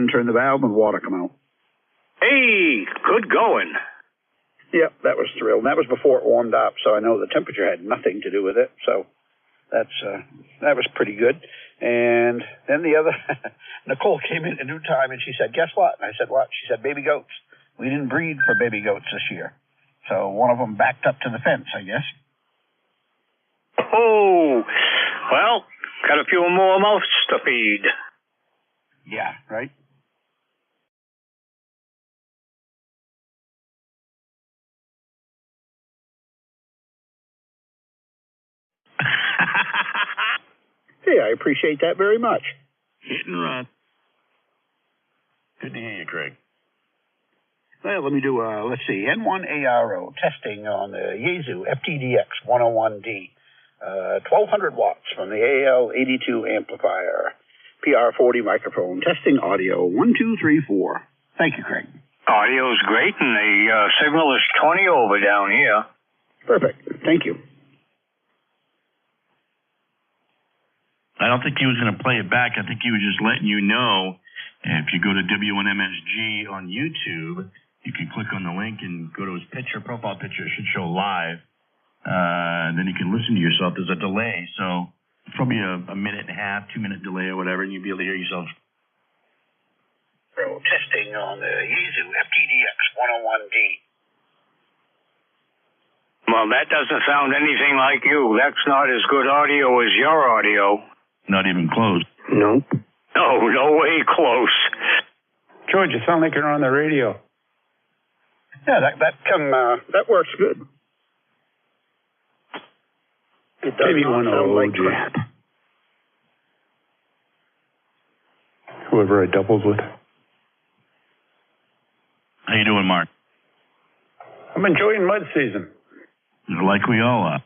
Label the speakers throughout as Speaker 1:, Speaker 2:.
Speaker 1: and turn the valve and water come out.
Speaker 2: Hey, good going.
Speaker 1: Yep, that was thrilled. And that was before it warmed up, so I know the temperature had nothing to do with it. So that was pretty good. And then the other, Nicole came in at noon time and she said, guess what? And I said, what? She said, baby goats. We didn't breed for baby goats this year. So one of them backed up to the fence, I guess.
Speaker 2: Oh, well, got a few more mouths to feed.
Speaker 1: Yeah, right? Hey, I appreciate that very much.
Speaker 3: Hit and run. Good to hear you, Craig.
Speaker 1: Well, let me do, let's see, N1ARO testing on the Yaesu FTDX 101D. 1200 watts from the AL82 amplifier. PR40 microphone. Testing audio. 1, 2, 3, 4. Thank you, Craig.
Speaker 2: Audio's great, and the signal is 20 over down here.
Speaker 1: Perfect. Thank you.
Speaker 3: I don't think he was going to play it back. I think he was just letting you know. And if you go to W1MSG on YouTube, you can click on the link and go to his picture, profile picture. It should show live. And then you can listen to yourself. There's a delay. So it's probably a minute and a half, 2-minute delay or whatever, and you'll be able to hear yourself.
Speaker 1: Testing on the Yaesu FTDX 101D.
Speaker 2: Well, that doesn't sound anything like you. That's not as good audio as your audio.
Speaker 3: Not even close.
Speaker 1: Nope.
Speaker 2: No, no way close.
Speaker 4: George, you sound like you're on the radio.
Speaker 1: Yeah, that works good. It does
Speaker 4: Maybe
Speaker 1: not
Speaker 4: one
Speaker 1: sound like
Speaker 4: OG.
Speaker 1: crap.
Speaker 4: Whoever I doubles with.
Speaker 3: How you doing, Mark?
Speaker 4: I'm enjoying mud season.
Speaker 3: Like we all are.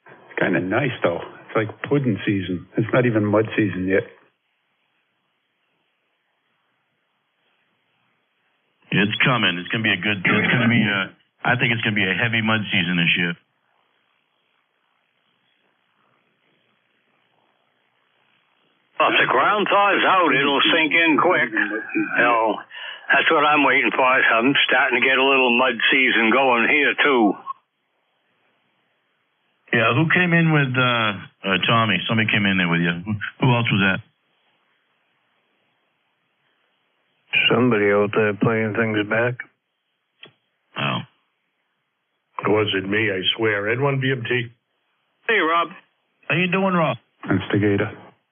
Speaker 4: It's kind of nice, though. It's like pudding season. It's not even mud season yet.
Speaker 3: It's coming. It's going to be I think it's going to be a heavy mud season this year.
Speaker 2: Well, if the ground thaws out, it'll sink in quick. Hell, that's what I'm waiting for. I'm starting to get a little mud season going here, too.
Speaker 3: Yeah, who came in with Tommy? Somebody came in there with you. Who else was that?
Speaker 5: Somebody out there playing things back.
Speaker 3: Oh.
Speaker 6: It wasn't me, I swear. N1 BMT.
Speaker 2: Hey, Rob.
Speaker 3: How you doing, Rob?
Speaker 4: Instigator.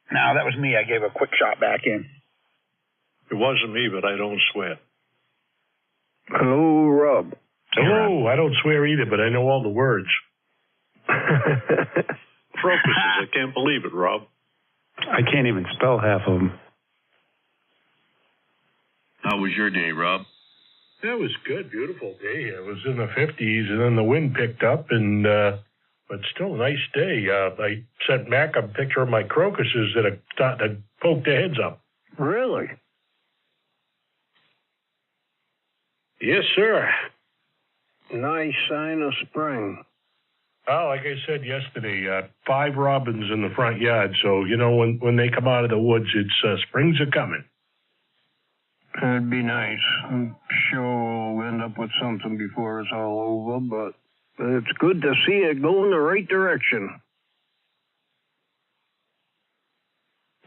Speaker 1: No, that was me. I gave a quick shot back in.
Speaker 6: It wasn't me, but I don't swear.
Speaker 5: Hello, Rob.
Speaker 6: Hello, I don't swear either, but I know all the words. Crocuses, I can't believe it, Rob.
Speaker 4: I can't even spell half of them.
Speaker 3: How was your day, Rob?
Speaker 6: That was good, beautiful day. It was in the 50s, and then the wind picked up, and but still a nice day. I sent Mac a picture of my crocuses that poked their heads up.
Speaker 5: Really?
Speaker 6: Yes, sir.
Speaker 5: Nice sign of spring.
Speaker 6: Well, like I said yesterday, 5 robins in the front yard. So, you know, when they come out of the woods, it's springs are coming.
Speaker 5: That'd be nice. I'm sure we'll end up with something before it's all over, but it's good to see it go in the right direction.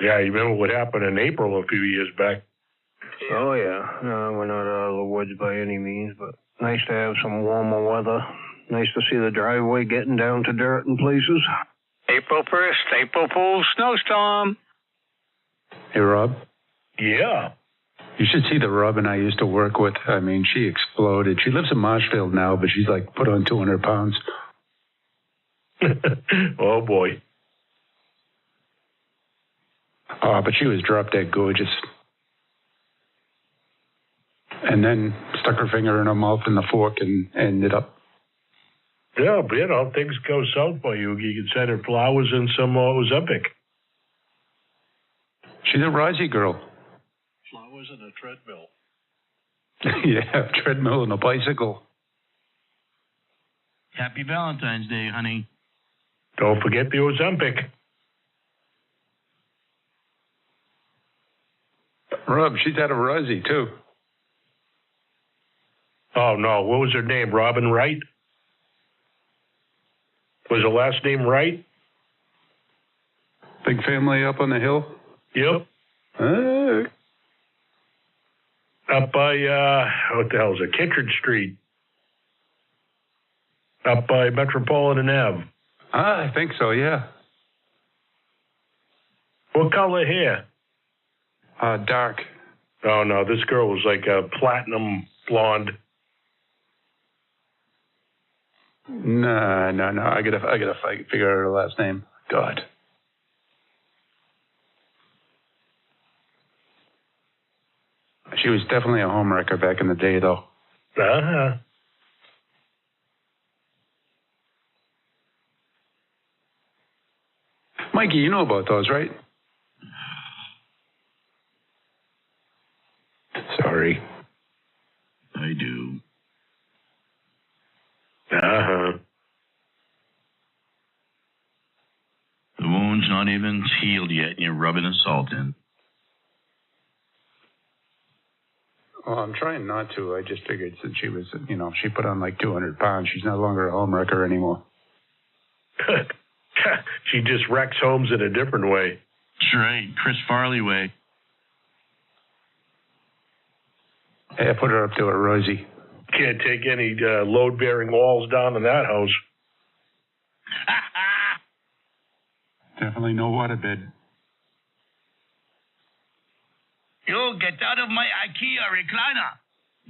Speaker 6: Yeah, you remember what happened in April a few years back?
Speaker 5: Oh, yeah. No, we're not out of the woods by any means, but nice to have some warmer weather. Nice to see the driveway getting down to dirt in places.
Speaker 2: April 1st, April Fool's snowstorm.
Speaker 4: Hey, Rob.
Speaker 6: Yeah.
Speaker 4: You should see the Robin I used to work with. I mean, she exploded. She lives in Marshfield now, but she's like put on 200 pounds.
Speaker 6: Oh, boy.
Speaker 4: Oh, but she was drop dead gorgeous. And then stuck her finger in her mouth in the fork and ended up.
Speaker 6: Yeah, but, you know, things go south for you. You can send her flowers and some Ozempic.
Speaker 4: She's a risey girl.
Speaker 6: Flowers and a treadmill.
Speaker 4: Yeah, treadmill and a bicycle.
Speaker 3: Happy Valentine's Day, honey.
Speaker 6: Don't forget the Ozempic.
Speaker 4: Yep, Rub. She's out of Rosie, too.
Speaker 6: Oh, no. What was her name? Robin Wright? Was her last name Wright?
Speaker 4: Big family up on the hill?
Speaker 6: Yep. Up by, what the hell is it? Kittredge Street. Up by Metropolitan Ave.
Speaker 4: I think so, yeah.
Speaker 6: What color hair?
Speaker 4: Dark.
Speaker 6: Oh, no. This girl was like a platinum blonde.
Speaker 4: No. I gotta figure out her last name. God. She was definitely a homewrecker back in the day, though.
Speaker 6: Uh-huh.
Speaker 4: Mikey, you know about those, right? Sorry.
Speaker 3: I do.
Speaker 6: Uh-huh.
Speaker 3: The wound's not even healed yet, and you're rubbing the salt in.
Speaker 4: Well, I'm trying not to. I just figured since she was, she put on like 200 pounds, she's no longer a homewrecker anymore.
Speaker 6: She just wrecks homes in a different way.
Speaker 3: That's right. Chris Farley way.
Speaker 4: Hey, I put her up to it, Rosie.
Speaker 6: Can't take any load-bearing walls down in that house.
Speaker 4: Definitely no waterbed.
Speaker 3: You get out of my IKEA recliner.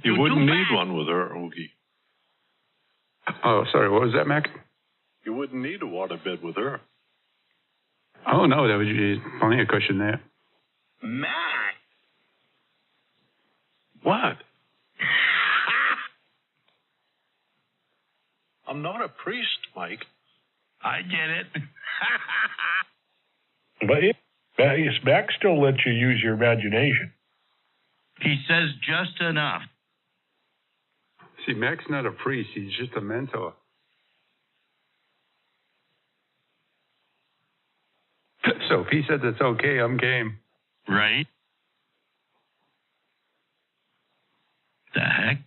Speaker 7: You wouldn't need one with her, Oogie.
Speaker 4: Oh, sorry. What was that, Mac?
Speaker 7: You wouldn't need a waterbed with her.
Speaker 4: Oh, no. There was plenty of cushion there.
Speaker 3: Mac.
Speaker 7: What? I'm not a priest, Mike.
Speaker 3: I get it.
Speaker 6: But Mac still lets you use your imagination.
Speaker 3: He says just enough.
Speaker 4: See, Mac's not a priest. He's just a mentor. So if he says it's okay, I'm game.
Speaker 3: Right? The heck?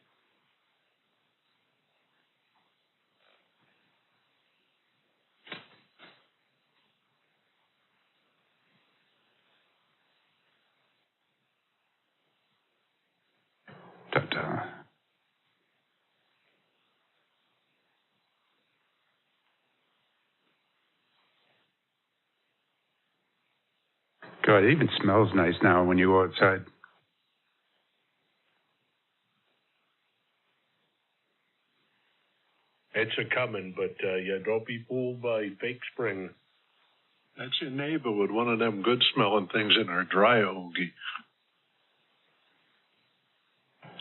Speaker 4: Ta-ta. God, it even smells nice now when you go outside.
Speaker 6: It's a coming, but yeah, don't be fooled by fake spring.
Speaker 7: That's your neighbor with one of them good-smelling things in her dryer, Oogie.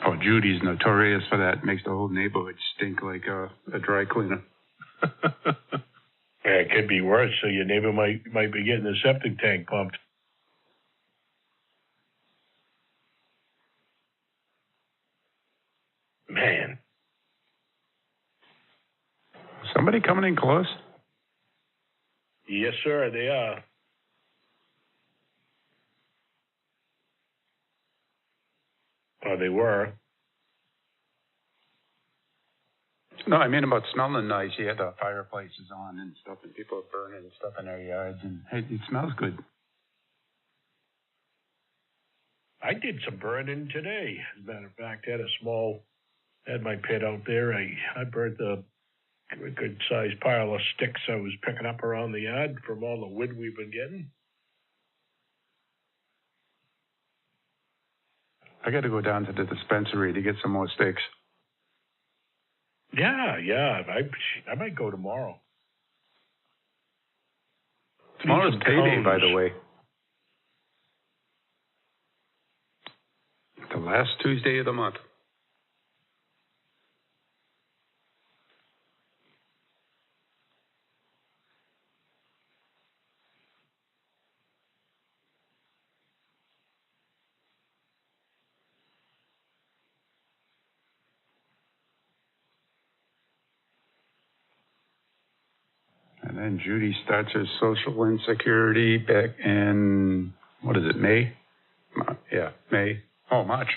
Speaker 4: Oh, Judy's notorious for that. Makes the whole neighborhood stink like a dry cleaner.
Speaker 6: Yeah, it could be worse. So your neighbor might be getting the septic tank pumped. Man.
Speaker 4: Somebody coming in close?
Speaker 6: Yes, sir, they are. Or they were.
Speaker 4: No, I mean about smelling nice. You had the fireplaces on and stuff, and people are burning stuff in their yards, and it smells good.
Speaker 6: I did some burning today. As a matter of fact, had my pit out there. I burnt a good-sized pile of sticks I was picking up around the yard from all the wood we've been getting.
Speaker 4: I got to go down to the dispensary to get some more sticks.
Speaker 6: Yeah. I might go tomorrow.
Speaker 4: Tomorrow's payday, by the way. The last Tuesday of the month. And then Judy starts her social insecurity back in, what is it, May? Yeah, May. Oh, March.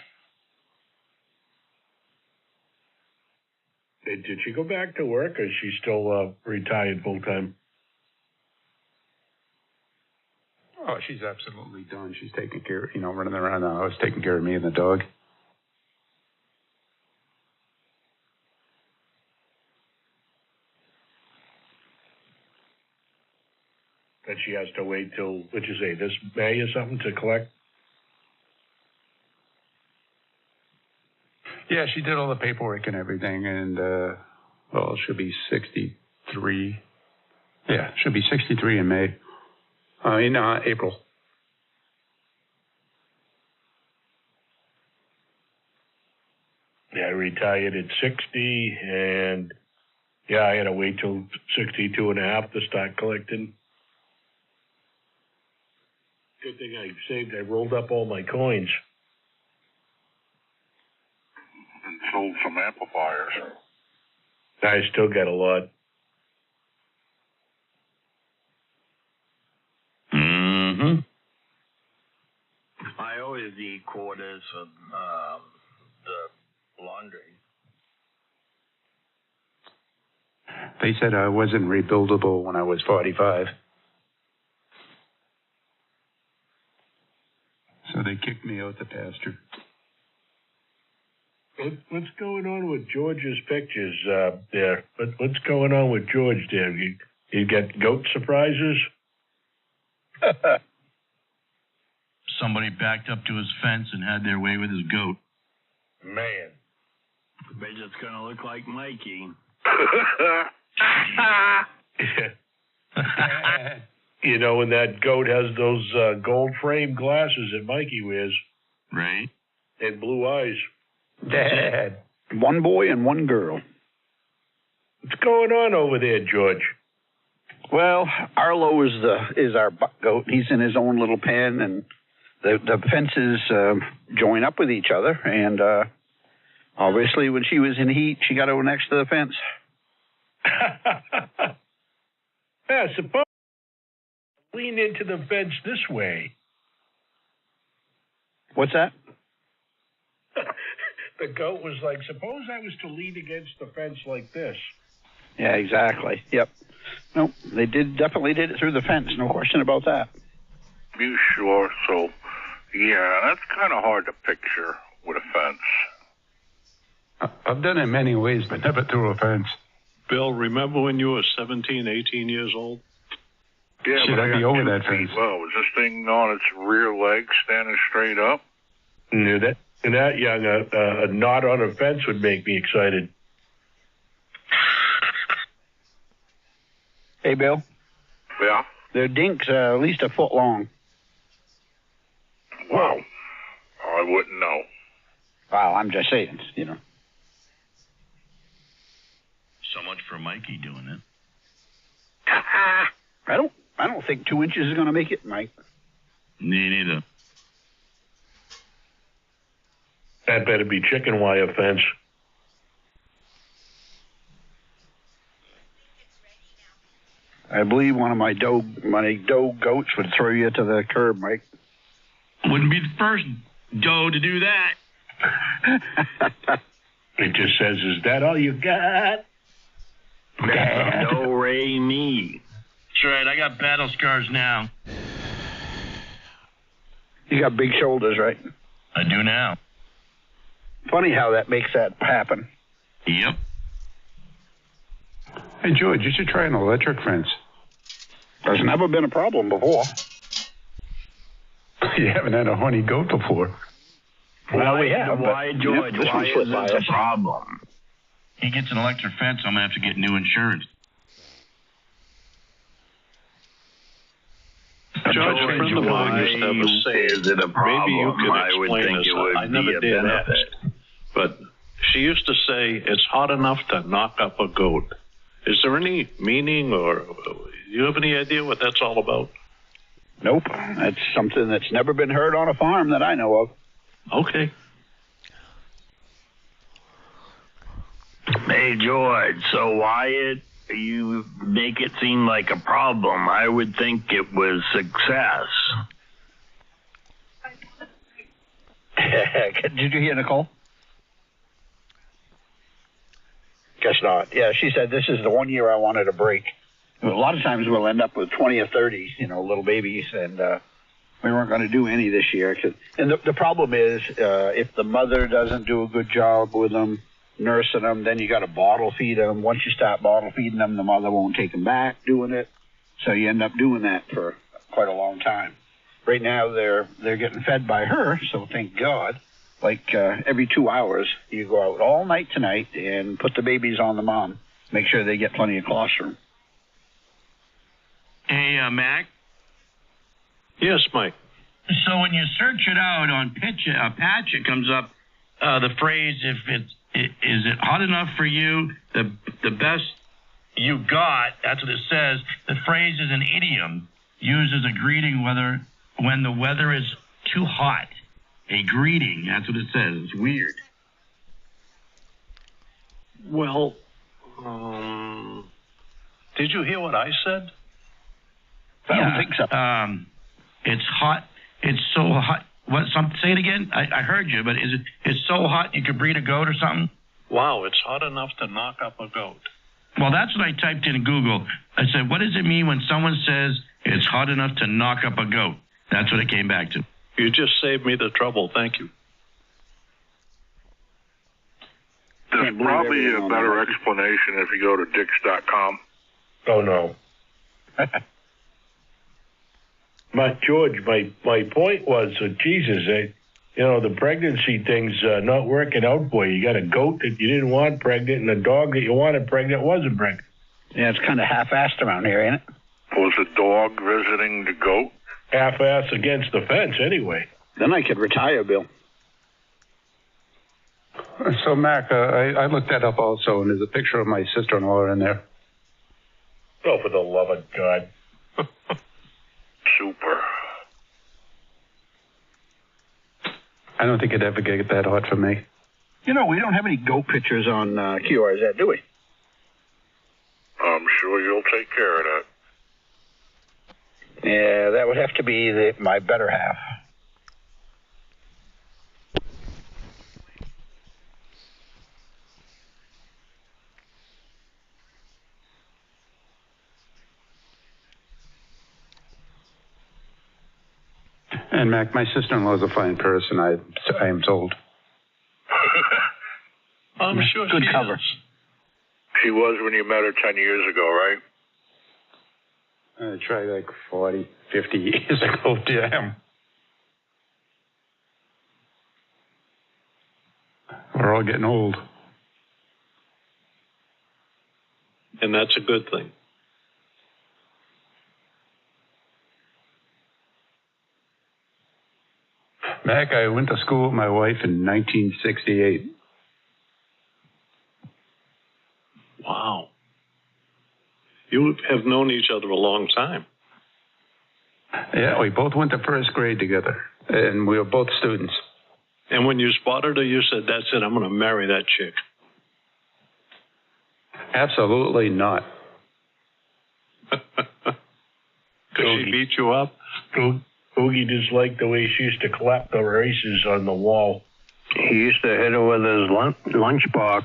Speaker 6: Did she go back to work, or is she still retired full time?
Speaker 4: Oh, she's absolutely done. She's taking care, running around the house, taking care of me and the dog.
Speaker 6: That she has to wait till, what'd you say, this May or something to collect?
Speaker 4: Yeah, she did all the paperwork and everything, and, she'll be 63. Yeah, she'll be 63 in May. In April.
Speaker 6: Yeah, I retired at 60, and yeah, I had to wait till 62 and a half to start collecting. Good thing I saved. I rolled up all my coins.
Speaker 7: And sold some amplifiers.
Speaker 6: I still got a lot.
Speaker 3: Mm-hmm.
Speaker 5: I always need quarters for the laundry.
Speaker 4: They said I wasn't rebuildable when I was 45. So they kicked me out the pasture.
Speaker 6: What's going on with George's pictures there? What's going on with George there? You get goat surprises?
Speaker 3: Somebody backed up to his fence and had their way with his goat.
Speaker 6: Man.
Speaker 5: I bet it's going to look like Mikey.
Speaker 6: And that goat has those gold frame glasses that Mikey wears.
Speaker 3: Right.
Speaker 6: And blue eyes.
Speaker 1: Dad. One boy and one girl.
Speaker 6: What's going on over there, George?
Speaker 1: Well, Arlo is our buck goat. He's in his own little pen, and the fences join up with each other. And obviously, when she was in heat, she got over next to the fence.
Speaker 6: Yeah, suppose lean into the fence this way.
Speaker 1: What's that?
Speaker 6: The goat was like, suppose I was to lean against the fence like this.
Speaker 1: Yeah, exactly. Yep. Nope. They definitely did it through the fence. No question about that.
Speaker 7: You sure? So, yeah, that's kind of hard to picture with a fence.
Speaker 4: I've done it many ways, but never through a fence.
Speaker 7: Bill, remember when you were 17, 18 years old?
Speaker 6: Yeah,
Speaker 4: Should
Speaker 6: but
Speaker 4: I
Speaker 6: got
Speaker 4: be over
Speaker 6: 2
Speaker 4: that
Speaker 6: feet
Speaker 4: fence?
Speaker 6: low.
Speaker 7: Was this thing on its rear legs standing straight up?
Speaker 6: Yeah, that young, a knot on a fence would make me excited.
Speaker 1: Hey, Bill.
Speaker 7: Yeah.
Speaker 1: Their dinks are at least a foot long.
Speaker 7: Wow. I wouldn't know.
Speaker 1: Wow, I'm just saying,
Speaker 3: So much for Mikey doing it.
Speaker 1: I don't think 2 inches is going to make it, Mike.
Speaker 3: Me neither.
Speaker 6: That better be chicken wire fence.
Speaker 1: I believe one of my doe goats would throw you to the curb, Mike.
Speaker 3: Wouldn't be the first doe to do that.
Speaker 6: It just says, is that all you got?
Speaker 5: That's no Ray me.
Speaker 3: That's right. I got battle scars now.
Speaker 1: You got big shoulders, right?
Speaker 3: I do now.
Speaker 1: Funny how that makes that happen.
Speaker 3: Yep.
Speaker 4: Hey, George, you should try an electric fence.
Speaker 1: There's never been a problem before.
Speaker 4: You haven't had a horny goat before.
Speaker 1: Well, we have.
Speaker 5: Why, George?
Speaker 1: This
Speaker 5: Why
Speaker 1: one
Speaker 5: is
Speaker 1: slipped by
Speaker 5: this
Speaker 1: us.
Speaker 5: a problem?
Speaker 3: He gets an electric fence, I'm going to have to get new insurance.
Speaker 7: George, a friend of mine used to have a saying.
Speaker 5: Is it a problem?
Speaker 7: Maybe you could
Speaker 5: I would
Speaker 7: explain
Speaker 5: think
Speaker 7: this.
Speaker 5: it would
Speaker 7: I never
Speaker 5: be a
Speaker 7: did
Speaker 5: benefit.
Speaker 7: ask. But she used to say, it's hot enough to knock up a goat. Is there any meaning, or do you have any idea what that's all about?
Speaker 1: Nope. That's something that's never been heard on a farm that I know of.
Speaker 7: Okay.
Speaker 5: Hey, George, so why you make it seem like a problem? I would think it was success.
Speaker 1: Did you hear Nicole? Guess not. Yeah, she said this is the one year I wanted a break. A lot of times we'll end up with 20 or 30, little babies, and we weren't going to do any this year. And the problem is, if the mother doesn't do a good job with them, nursing them, then you got to bottle feed them. Once you start bottle feeding them, the mother won't take them back doing it. So you end up doing that for quite a long time. Right now they're getting fed by her, so thank God. Like every 2 hours, you go out all night tonight and put the babies on the mom. Make sure they get plenty of colostrum.
Speaker 3: Hey, Mac.
Speaker 7: Yes, Mike.
Speaker 3: So when you search it out on Patch, it comes up the phrase, is it hot enough for you? The best you got, that's what it says. The phrase is an idiom used as a greeting when the weather is too hot. A greeting, that's what it says. It's weird.
Speaker 7: Well, did you hear what I said?
Speaker 1: I don't think so.
Speaker 3: It's hot. It's so hot. Say it again. I heard you, but it's so hot you could breed a goat or something?
Speaker 7: Wow, it's hot enough to knock up a goat.
Speaker 3: Well, that's what I typed in Google. I said, what does it mean when someone says it's hot enough to knock up a goat? That's what it came back to.
Speaker 7: You just saved me the trouble. Thank you.
Speaker 8: There's probably a better explanation if you go to dix.com.
Speaker 6: Oh, no. George, my point was, Jesus, the pregnancy thing's not working out for you. You got a goat that you didn't want pregnant and a dog that you wanted pregnant wasn't pregnant.
Speaker 1: Yeah, it's kind of half-assed around here, ain't it?
Speaker 8: Was the dog visiting the goat?
Speaker 6: Half-ass against the fence, anyway.
Speaker 1: Then I could retire, Bill.
Speaker 4: So, Mac, I looked that up also, and there's a picture of my sister-in-law in there.
Speaker 6: Oh, for the love of God.
Speaker 8: Super.
Speaker 4: I don't think it'd ever get that hot for me.
Speaker 1: We don't have any goat pictures on QRZ, do we?
Speaker 8: I'm sure you'll take care of that.
Speaker 1: Yeah, that would have to be my better half.
Speaker 4: And Mac, my sister-in-law is a fine person, I am told.
Speaker 7: I'm sure
Speaker 1: Good
Speaker 7: she
Speaker 1: cover.
Speaker 7: is.
Speaker 8: She was when you met her 10 years ago, right?
Speaker 4: I tried like 40, 50 years ago, damn. We're all getting old.
Speaker 7: And that's a good thing.
Speaker 4: Mac, I went to school with my wife in 1968.
Speaker 7: Wow. You have known each other a long time.
Speaker 4: Yeah, we both went to first grade together, and we were both students.
Speaker 7: And when you spotted her, you said, that's it, I'm going to marry that chick.
Speaker 4: Absolutely not.
Speaker 7: Could she beat you up?
Speaker 6: Oogie just liked the way she used to clap the races on the wall.
Speaker 5: He used to hit her with his lunchbox.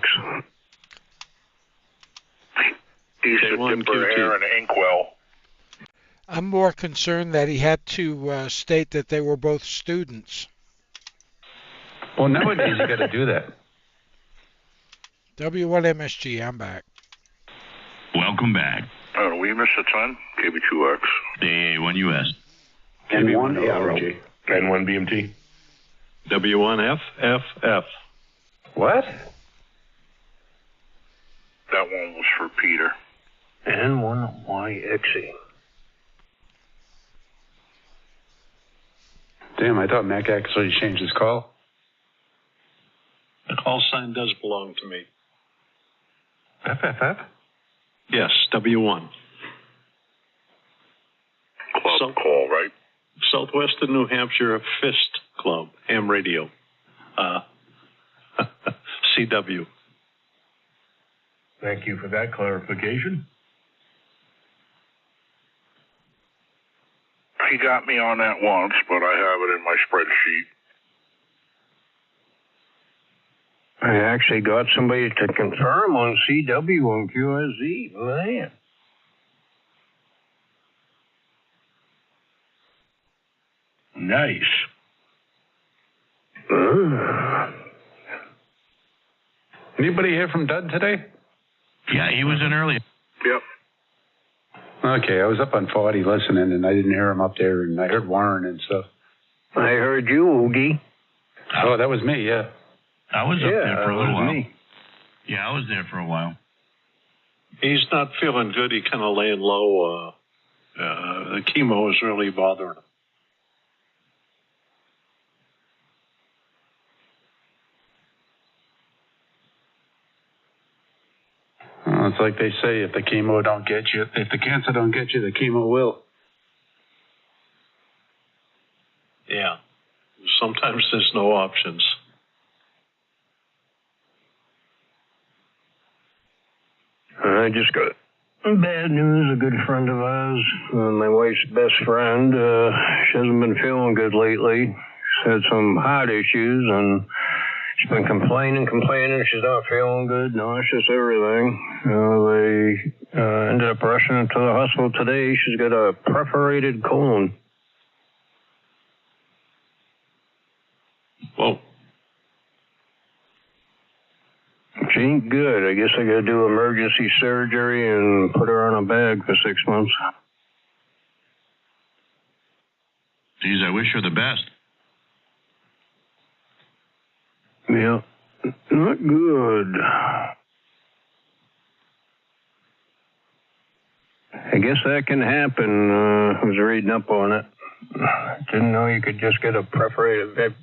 Speaker 8: He used to dip her hair in inkwell.
Speaker 9: I'm more concerned that he had to state that they were both students.
Speaker 4: Well, nowadays you got to do that.
Speaker 9: W1MSG, I'm back.
Speaker 3: Welcome back.
Speaker 8: Oh, we missed a ton? KB2X.
Speaker 3: AA1US.
Speaker 1: And one arrow.
Speaker 6: And one BMT.
Speaker 7: W1FFF.
Speaker 4: What?
Speaker 8: That one was for Peter.
Speaker 5: And one YXE.
Speaker 4: Damn, I thought Mac actually changed his call.
Speaker 7: The call sign does belong to me.
Speaker 4: FFF?
Speaker 7: Yes, W1.
Speaker 8: Club call, right?
Speaker 7: Southwestern New Hampshire Fist Club, ham radio. CW.
Speaker 6: Thank you for that clarification.
Speaker 8: He got me on that once, but I have it in my spreadsheet.
Speaker 5: I actually got somebody to confirm on CW on QSZ. Man.
Speaker 6: Nice.
Speaker 4: Anybody hear from Dud today?
Speaker 3: Yeah, he was in earlier.
Speaker 8: Yep.
Speaker 4: Okay, I was up on 40 listening, and I didn't hear him up there, and I heard Warren and stuff.
Speaker 5: I heard you, Oogie.
Speaker 4: Oh, that was me, yeah.
Speaker 3: I was up there for a little while.
Speaker 5: Me.
Speaker 3: Yeah, I was there for a while.
Speaker 7: He's not feeling good. He kind of laying low. The chemo is really bothering him.
Speaker 4: Well, it's like they say, if the chemo don't get you, if the cancer don't get you, the chemo will.
Speaker 7: Yeah. Sometimes there's no options.
Speaker 5: I just got bad news. A good friend of ours, my wife's best friend, she hasn't been feeling good lately. She's had some heart issues, and she's been complaining. She's not feeling good, nauseous, everything. They ended up rushing her to the hospital today. She's got a perforated colon.
Speaker 7: Whoa.
Speaker 5: She ain't good. I guess I got to do emergency surgery and put her on a bag for 6 months.
Speaker 3: Geez, I wish her the best.
Speaker 5: Yeah, not good. I guess that can happen. I was reading up on it. Didn't know you could just get a perforated. I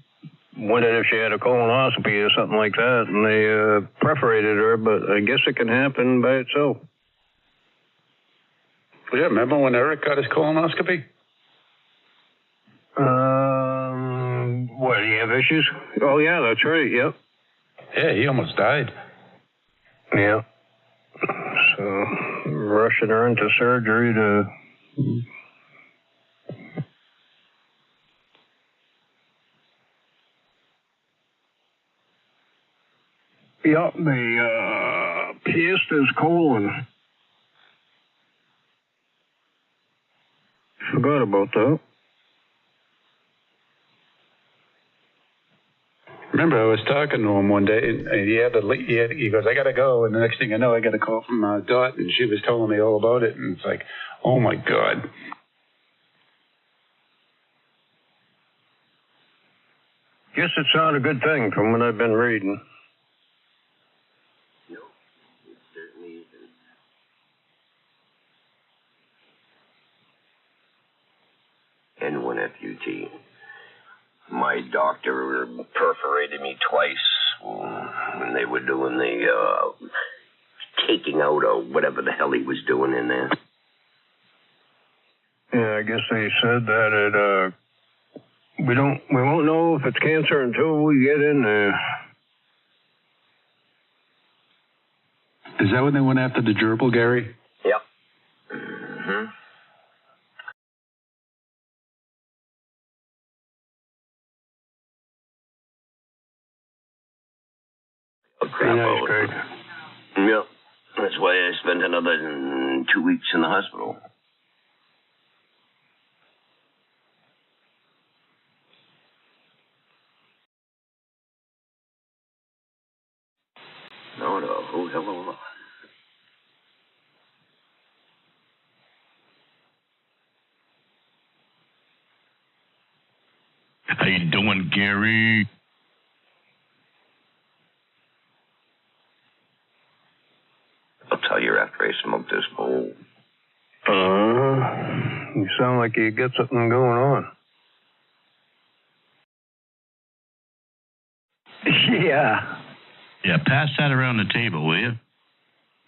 Speaker 5: wondered if she had a colonoscopy or something like that, and they perforated her, but I guess it can happen by itself.
Speaker 4: Yeah, remember when Eric got his colonoscopy?
Speaker 5: What, do you have issues? Oh, yeah, that's right, yep.
Speaker 4: Yeah, he almost died.
Speaker 5: Yeah. So, rushing her into surgery to... Yep, they pierced his colon. Forgot about that.
Speaker 4: Remember, I was talking to him one day, and he goes, I got to go. And the next thing I know, I got a call from Dot, and she was telling me all about it. And it's like, oh, my God.
Speaker 5: Guess it's not a good thing from what I've been reading.
Speaker 10: No, it certainly isn't. N1FUT. My doctor perforated me twice when they were doing the taking out or whatever the hell he was doing in there.
Speaker 5: Yeah, I guess they said that we won't know if it's cancer until we get in there.
Speaker 4: Is that when they went after the gerbil, Gary?
Speaker 10: Yep. Mm-hmm.
Speaker 5: Nice, Greg.
Speaker 10: Yep. That's why I spent another 2 weeks in the hospital. No, hello.
Speaker 3: How you doing, Gary?
Speaker 10: I'll tell you after I smoke this bowl.
Speaker 5: You sound like you got something going on. Yeah.
Speaker 3: Yeah, pass that around the table, will you?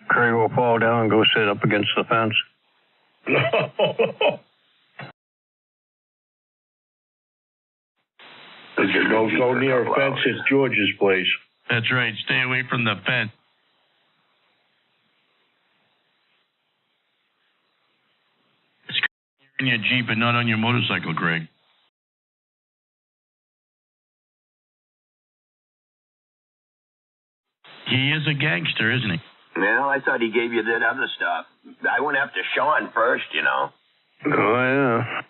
Speaker 5: Craig will fall down and go sit up against the fence.
Speaker 6: Don't go near a fence at George's place.
Speaker 3: That's right. Stay away from the fence. It's in your Jeep and not on your motorcycle, Greg. He is a gangster, isn't he?
Speaker 10: Well, I thought he gave you that other stuff. I went after Sean first, you know.
Speaker 5: Oh, yeah.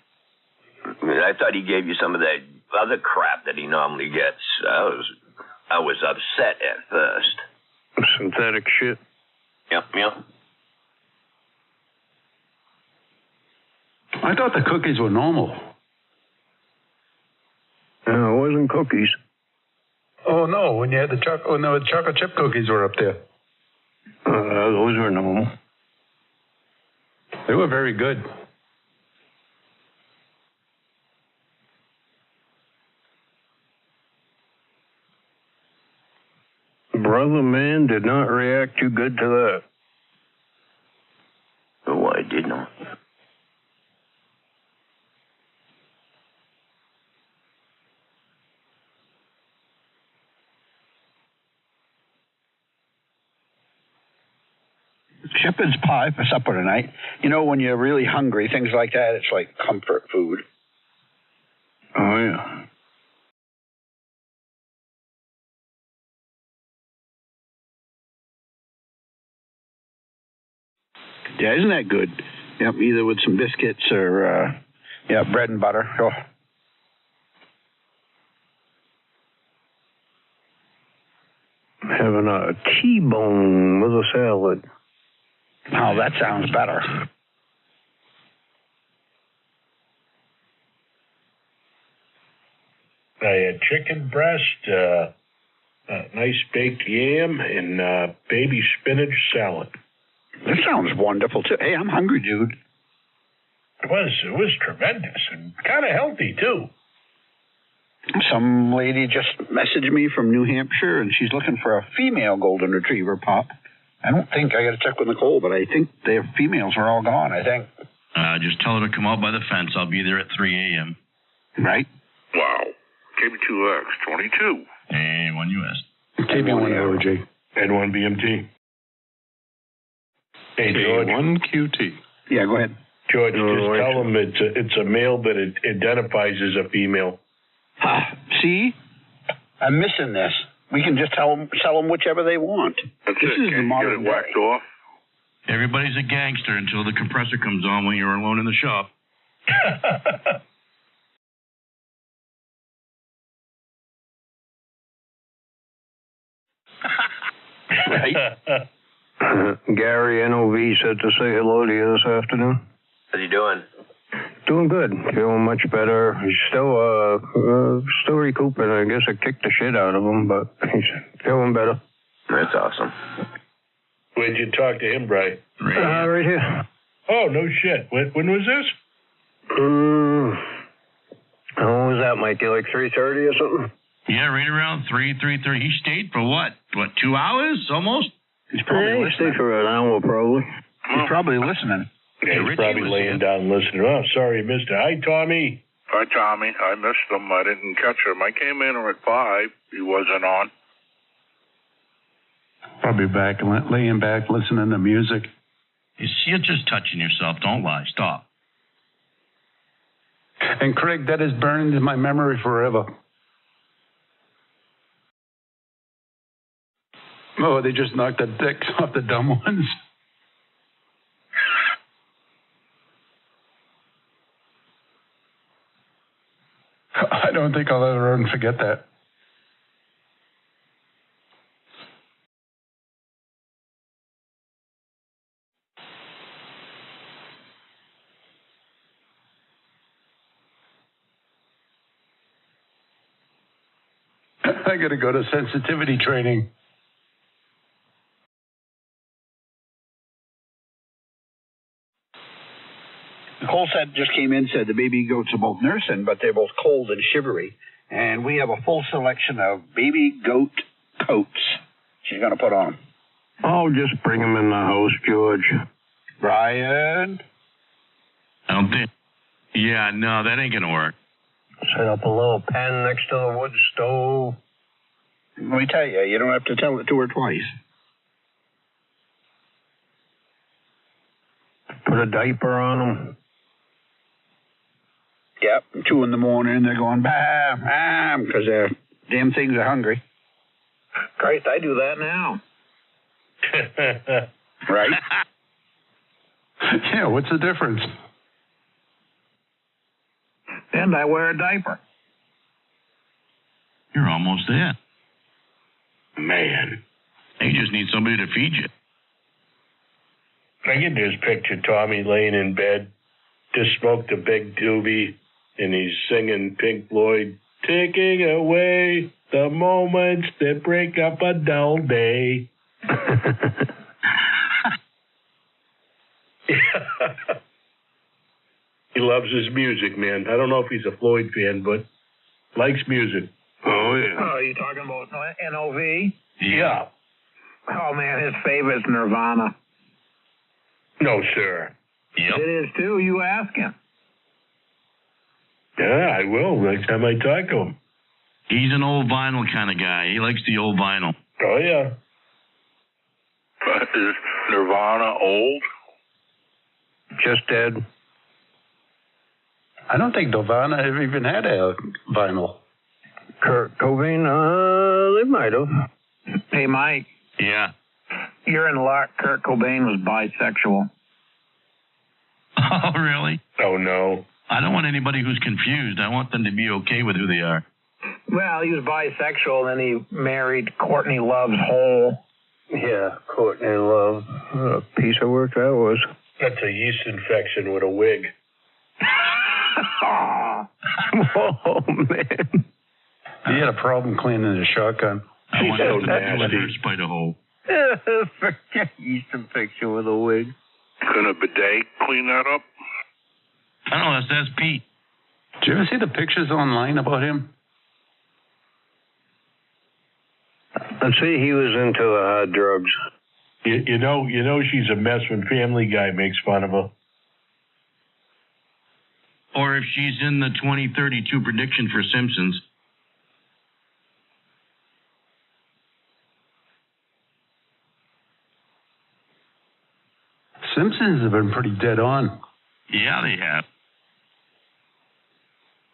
Speaker 10: I thought he gave you some of that other crap that he normally gets. I was upset at first.
Speaker 5: Synthetic shit.
Speaker 10: Yep.
Speaker 4: I thought the cookies were normal.
Speaker 5: No, it wasn't cookies.
Speaker 4: Oh, no, when you had the chocolate chip cookies were up there.
Speaker 5: Those were normal.
Speaker 4: They were very good.
Speaker 5: Brother man did not react too good to that.
Speaker 10: Oh, I did not.
Speaker 1: Shepherd's pie for supper tonight. You know, when you're really hungry, things like that, it's like comfort food.
Speaker 5: Oh, yeah.
Speaker 1: Yeah, isn't that good? Yep, either with some biscuits or, bread and butter. Oh.
Speaker 5: Having a T-bone with a salad.
Speaker 1: Oh, that sounds better.
Speaker 6: I had chicken breast, a nice baked yam, and baby spinach salad.
Speaker 1: That sounds wonderful, too. Hey, I'm hungry, dude.
Speaker 6: It was tremendous and kind of healthy, too.
Speaker 1: Some lady just messaged me from New Hampshire, and she's looking for a female golden retriever pup. I don't think, I got to check with Nicole, but I think their females are all gone, I think.
Speaker 3: Just tell her to come out by the fence. I'll be there at 3 a.m.
Speaker 1: Right?
Speaker 8: Wow. KB2X, 22.
Speaker 3: Hey, 1 US.
Speaker 4: KB1 OG.
Speaker 6: And 1 BMT. Hey, George.
Speaker 7: K1QT.
Speaker 1: Yeah, go ahead.
Speaker 6: George, just tell them it's a male, but it identifies as a female.
Speaker 1: See? I'm missing this. We can just sell them whichever they want.
Speaker 8: That's
Speaker 1: this
Speaker 8: it.
Speaker 1: is the modern
Speaker 8: get it whacked off?
Speaker 3: Everybody's a gangster until the compressor comes on when you're alone in the shop.
Speaker 1: Right?
Speaker 5: Gary NOV said to say hello to you this afternoon.
Speaker 10: How's he doing?
Speaker 5: Doing good. Feeling much better. He's still recouping. I guess I kicked the shit out of him, but he's feeling better.
Speaker 10: That's awesome.
Speaker 6: When'd you talk to him, Bry?
Speaker 5: Right here.
Speaker 6: Oh, no shit. When was this?
Speaker 5: How was that, Mikey? Like 3:30 or something?
Speaker 3: Yeah, right around 3:30. He stayed for what? 2 hours almost?
Speaker 1: He's probably
Speaker 5: He stayed for an hour, probably.
Speaker 1: He's probably listening.
Speaker 6: Yeah, he's probably laying down listening. Oh, sorry, missed it. Hi, Tommy.
Speaker 8: Hi, Tommy. I missed him. I didn't catch him. I came in at 5. He wasn't on.
Speaker 4: Probably laying back, listening to music.
Speaker 3: You're just touching yourself. Don't lie. Stop.
Speaker 4: And Craig, that is burned in my memory forever. Oh, they just knocked the dicks off the dumb ones. I don't think I'll ever forget that. I got to go to sensitivity training.
Speaker 1: Nicole just came in, said the baby goats are both nursing, but they're both cold and shivery. And we have a full selection of baby goat coats she's going to put on.
Speaker 5: Oh, just bring him in the house, George.
Speaker 1: Brian?
Speaker 3: I don't think. Yeah, no, that ain't going to work.
Speaker 5: Set up a little pen next to the wood stove.
Speaker 1: Let me tell you, you don't have to tell it to her twice.
Speaker 5: Put a diaper on him.
Speaker 1: Yep, 2 in the morning, they're going, bam, bam, because their damn things are hungry.
Speaker 10: Christ, I do that now.
Speaker 1: Right?
Speaker 4: Yeah, what's the difference?
Speaker 11: And I wear a diaper.
Speaker 3: You're almost there.
Speaker 6: Man.
Speaker 3: You just need somebody to feed you.
Speaker 6: I can just picture Tommy laying in bed, just smoked a big doobie, and he's singing Pink Floyd, taking away the moments that break up a dull day. He loves his music, man. I don't know if he's a Floyd fan, but likes music.
Speaker 5: Oh, yeah.
Speaker 11: Oh, you talking about NOV?
Speaker 6: Yeah.
Speaker 11: Oh, man, his favorite's Nirvana.
Speaker 6: No, sir.
Speaker 3: Yep.
Speaker 11: It is, too. You ask him.
Speaker 6: Yeah, I will next time I talk to him.
Speaker 3: He's an old vinyl kind of guy. He likes the old vinyl.
Speaker 6: Oh, yeah.
Speaker 8: Is Nirvana old?
Speaker 5: Just dead.
Speaker 4: I don't think Nirvana ever even had a vinyl.
Speaker 5: Kurt Cobain, they might have.
Speaker 11: Hey, Mike,
Speaker 3: Yeah.
Speaker 11: you're in luck. Kurt Cobain was bisexual.
Speaker 3: Oh, really?
Speaker 6: Oh, no.
Speaker 3: I don't want anybody who's confused. I want them to be okay with who they are.
Speaker 11: Well, he was bisexual, then he married Courtney Love's Hole.
Speaker 5: Yeah, Courtney Love. What a piece of work that was.
Speaker 6: That's a yeast infection with a wig.
Speaker 5: Oh, man.
Speaker 4: He had a problem cleaning his shotgun.
Speaker 3: I want
Speaker 6: so
Speaker 3: nothing to do with
Speaker 6: nasty.
Speaker 3: her spider hole.
Speaker 5: Forget yeast infection with a wig.
Speaker 8: Can a bidet clean that up?
Speaker 3: I don't know. That's Pete.
Speaker 4: Did you ever see the pictures online about him?
Speaker 5: Let's see, he was into hard drugs.
Speaker 6: You know she's a mess when Family Guy makes fun of her.
Speaker 3: Or if she's in the 2032 prediction for Simpsons.
Speaker 4: Simpsons have been pretty dead on.
Speaker 3: Yeah, they have.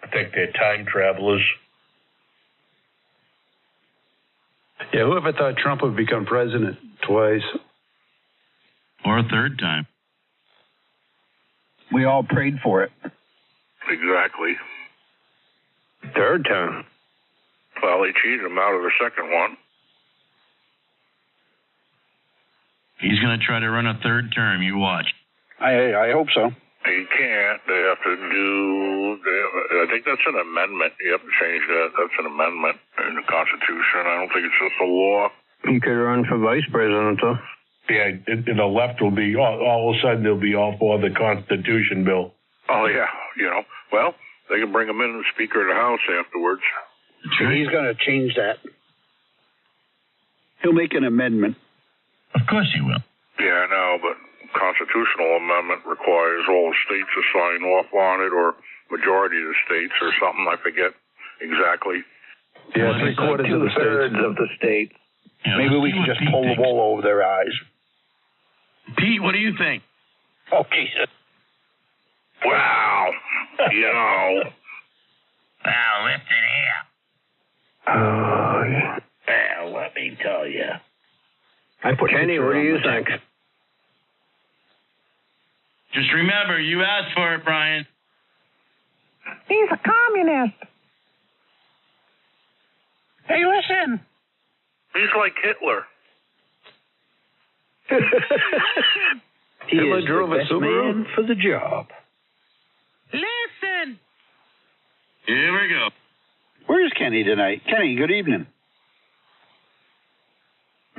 Speaker 6: I think they're time travelers.
Speaker 4: Yeah, whoever thought Trump would become president twice?
Speaker 3: Or a third time.
Speaker 1: We all prayed for it.
Speaker 8: Exactly.
Speaker 5: Third time.
Speaker 8: Well, they cheated him out of the second one.
Speaker 3: He's going to try to run a third term. You watch.
Speaker 1: I hope so.
Speaker 8: He can't. They have to do. I think that's an amendment. You have to change that. That's an amendment in the Constitution. I don't think it's just a law.
Speaker 5: He could run for vice president, though.
Speaker 6: Yeah, and the left will be, all of a sudden, they'll be all for the Constitution bill.
Speaker 8: Oh, yeah. Well, they can bring him in as Speaker of the House afterwards.
Speaker 1: He's going to change that. He'll make an amendment.
Speaker 3: Of course he will.
Speaker 8: Yeah, I know, but constitutional amendment requires all the states to sign off on it, or majority of the states, or something. I forget exactly.
Speaker 4: Yeah,
Speaker 3: Well,
Speaker 4: three-quarters of the
Speaker 11: Two-thirds
Speaker 4: states.
Speaker 11: of the states.
Speaker 3: Yeah,
Speaker 1: Maybe
Speaker 3: let's
Speaker 1: we
Speaker 3: see
Speaker 1: can
Speaker 3: what
Speaker 1: just
Speaker 3: Pete
Speaker 1: pull the
Speaker 3: thinks.
Speaker 1: wool over their eyes.
Speaker 3: Pete, what do you think?
Speaker 1: Oh, Jesus.
Speaker 8: Wow.
Speaker 3: Now, listen here.
Speaker 5: Oh, yeah.
Speaker 1: Well, let me tell you.
Speaker 5: Kenny, what do you think?
Speaker 3: Just remember, you asked for it, Brian.
Speaker 11: He's a communist.
Speaker 1: Hey, listen.
Speaker 8: He's like Hitler.
Speaker 1: He
Speaker 4: Hitler
Speaker 1: is
Speaker 4: drove
Speaker 1: the
Speaker 4: a
Speaker 1: best
Speaker 4: Subaru?
Speaker 1: man for the job.
Speaker 3: Listen. Here we go.
Speaker 1: Where's Kenny tonight? Kenny, good evening.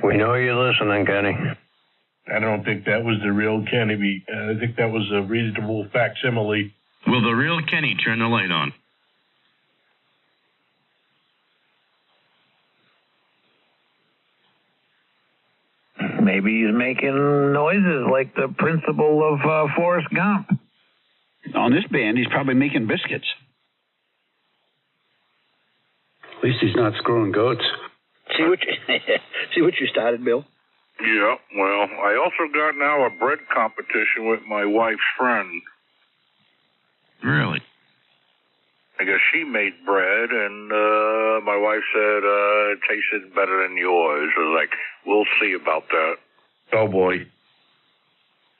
Speaker 5: We know you're listening, Kenny.
Speaker 6: I don't think that was the real Kennedy. I think that was a reasonable facsimile.
Speaker 3: Will the real Kenny turn the light on?
Speaker 11: Maybe he's making noises like the principal of Forrest Gump.
Speaker 1: On this band, he's probably making biscuits.
Speaker 4: At least he's not screwing goats.
Speaker 1: See what you started, Bill?
Speaker 8: Yeah, well, I also got now a bread competition with my wife's friend.
Speaker 3: Really?
Speaker 8: I guess she made bread, and my wife said it tasted better than yours. I was like, we'll see about that.
Speaker 6: Oh, boy.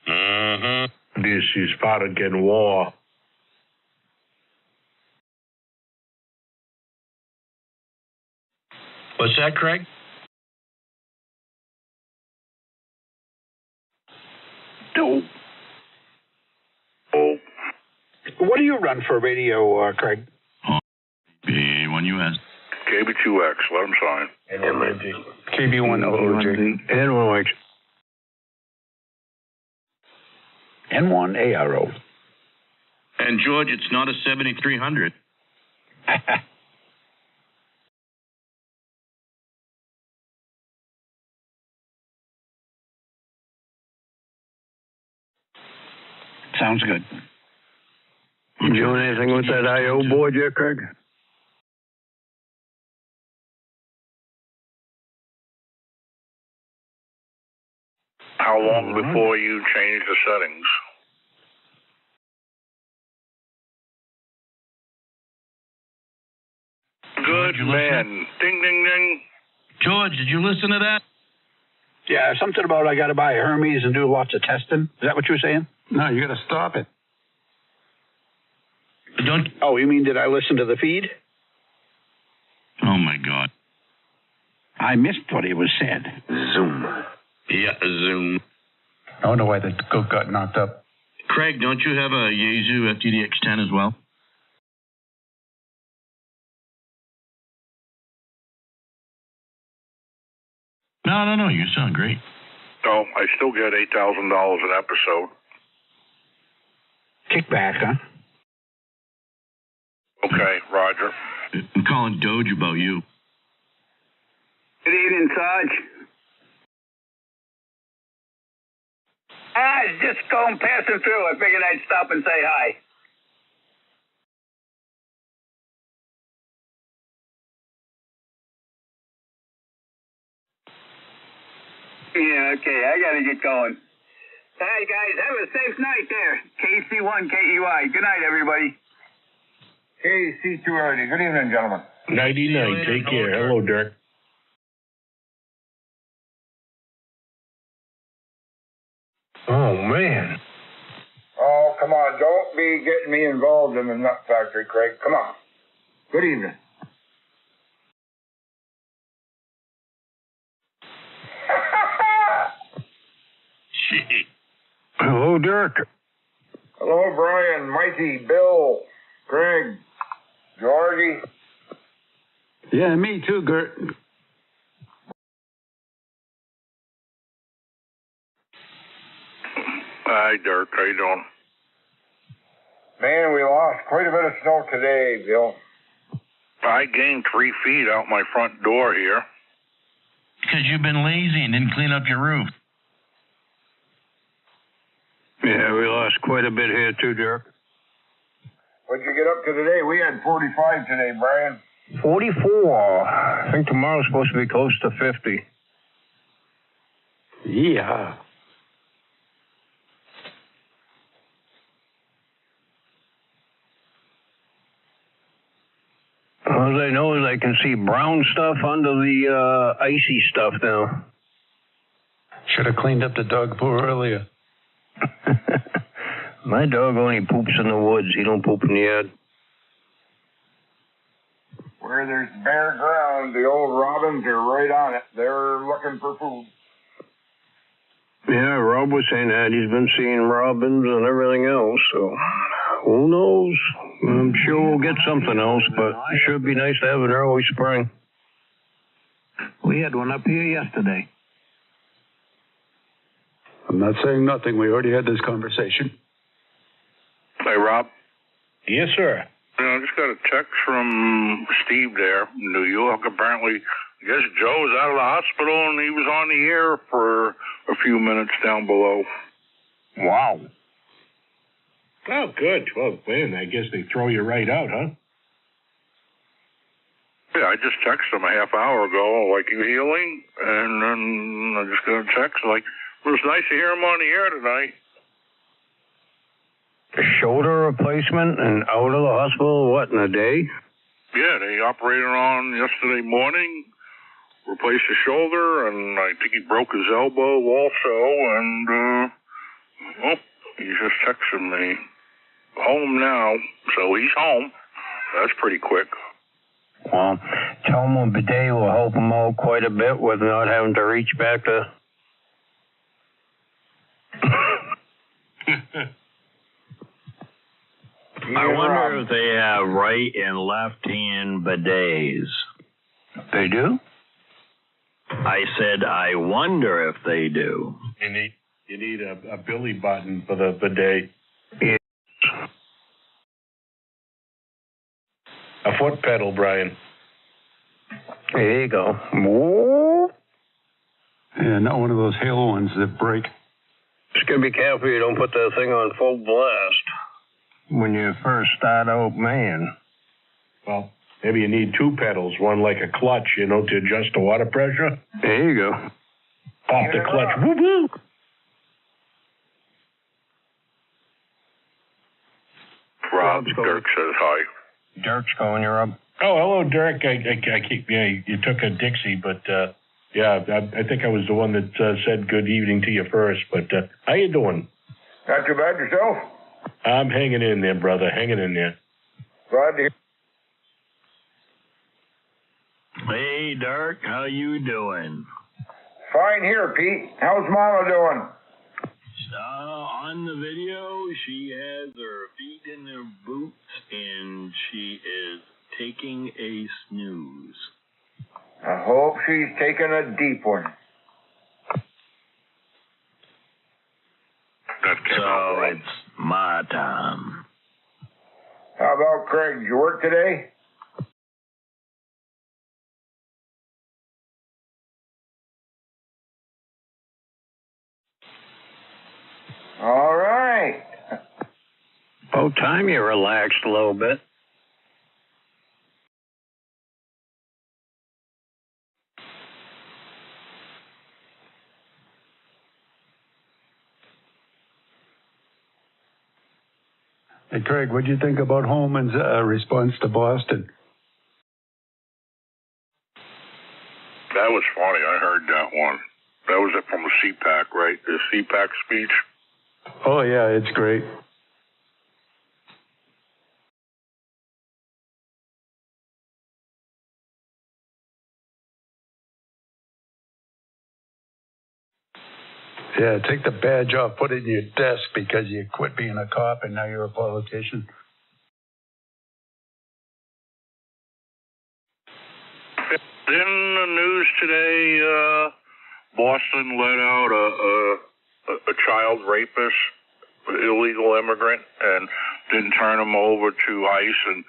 Speaker 6: Mm-hmm. This is fucking war.
Speaker 3: What's that, Craig?
Speaker 1: No. Oh. What do you run for radio, Craig?
Speaker 3: B1US.
Speaker 8: KB2X, let him sign.
Speaker 4: KB1OJ.
Speaker 5: N1X.
Speaker 1: N1ARO.
Speaker 3: And George, it's not a 7300.
Speaker 1: Sounds good.
Speaker 5: You doing anything with that I.O. board yet, Craig?
Speaker 8: How long before you change the settings? Good man. Ding, ding, ding.
Speaker 3: George, did you listen to that?
Speaker 1: Yeah, something about I got to buy a Hermes and do lots of testing. Is that what you were saying?
Speaker 4: No, you got to stop it.
Speaker 3: Don't.
Speaker 1: Oh, you mean did I listen to the feed?
Speaker 3: Oh, my God.
Speaker 1: I missed what he was said.
Speaker 10: Zoom.
Speaker 3: Yeah, Zoom.
Speaker 4: I wonder why the goat got knocked up.
Speaker 3: Craig, don't you have a Yaesu FTDX10 as well? No, you sound great.
Speaker 8: Oh, I still get $8,000 an episode.
Speaker 1: Kickback, huh?
Speaker 8: Okay, Roger.
Speaker 3: I'm calling Doge about you.
Speaker 12: Good evening, Sarge. I was just passing through. I figured I'd stop and say hi. Yeah, okay, I gotta get going. All right, guys, have a safe night there. KC1 KEY. Good night, everybody.
Speaker 5: KC2RD. Good evening, gentlemen.
Speaker 6: Nighty-night. Take care. Hello, Dirk.
Speaker 5: Oh, man. Oh, come on. Don't be getting me involved in the nut factory, Craig. Come on. Good evening. Hello, Dirk. Hello, Brian, Mikey, Bill, Craig, Georgie.
Speaker 4: Yeah, me too, Gert.
Speaker 8: Hi, Dirk. How you doing?
Speaker 5: Man, we lost quite a bit of snow today, Bill.
Speaker 8: I gained 3 feet out my front door here.
Speaker 3: Because you've been lazy and didn't clean up your roof.
Speaker 5: Yeah, we lost quite a bit here too, Dirk. What'd you get up to today? We had 45 today, Brian. 44. I think tomorrow's supposed to be close to 50.
Speaker 4: Yeah.
Speaker 5: All I know is I can see brown stuff under the icy stuff now.
Speaker 4: Should have cleaned up the dog poo earlier.
Speaker 5: My dog only poops in the woods. He don't poop in the yard. Where there's bare ground, the old robins are right on it. They're looking for food. Yeah, Rob was saying that. He's been seeing robins and everything else, so who knows? I'm sure we'll get something else, but it should be nice to have an early spring.
Speaker 11: We had one up here yesterday.
Speaker 4: I'm not saying nothing. We already had this conversation.
Speaker 8: Hey, Rob.
Speaker 6: Yes, sir.
Speaker 8: I just got a text from Steve there in New York. Apparently, I guess Joe's out of the hospital and he was on the air for a few minutes down below.
Speaker 5: Wow.
Speaker 6: Oh, good. Well, man, I guess they throw you right out, huh?
Speaker 8: Yeah, I just texted him a half hour ago, like, you healing? And then I just got a text, like, it was nice to hear him on the air tonight.
Speaker 5: A shoulder replacement and out of the hospital, what, in a day?
Speaker 8: Yeah, they operated on yesterday morning, replaced his shoulder, and I think he broke his elbow also, and, well, he's just texting me. Home now, so he's home. That's pretty quick.
Speaker 5: Well, tell him a bidet will help him out quite a bit with not having to reach back to...
Speaker 11: I wonder if they have right and left-hand bidets.
Speaker 5: They do?
Speaker 11: I said, I wonder if they do.
Speaker 6: You need a belly button for the bidet.
Speaker 5: Yes.
Speaker 6: A foot pedal, Brian.
Speaker 5: There you go. Whoa.
Speaker 4: Yeah, not one of those Halo ones that break.
Speaker 5: Just gotta be careful you don't put that thing on full blast when you first start out, man.
Speaker 6: Well, maybe you need two pedals, one like a clutch, to adjust the water pressure.
Speaker 5: There you go.
Speaker 6: Off the clutch. Woo-woo.
Speaker 8: Rob, Dirk says hi.
Speaker 5: Dirk's calling you, Rob.
Speaker 6: Oh, hello, Dirk. I keep, you took a Dixie, but, I think I was the one that said good evening to you first, but how you doing?
Speaker 12: Not too bad yourself?
Speaker 6: I'm hanging in there, brother, hanging in there.
Speaker 12: Glad to hear.
Speaker 11: Hey, Dirk, how you doing?
Speaker 12: Fine here, Pete. How's Mama doing?
Speaker 11: On the video, she has her feet in her boots, and she is taking a snooze.
Speaker 12: I hope she's taking a deep one.
Speaker 11: So it's my time.
Speaker 12: How about Craig? Did you work today? All right.
Speaker 5: About time you relaxed a little bit.
Speaker 4: Hey, Craig, what do you think about Holman's response to Boston?
Speaker 8: That was funny. I heard that one. That was it from the CPAC, right? The CPAC speech.
Speaker 4: Oh, yeah, it's great. Yeah, take the badge off, put it in your desk because you quit being a cop and now you're a politician.
Speaker 8: In the news today, Boston let out a child rapist, illegal immigrant, and didn't turn him over to ICE and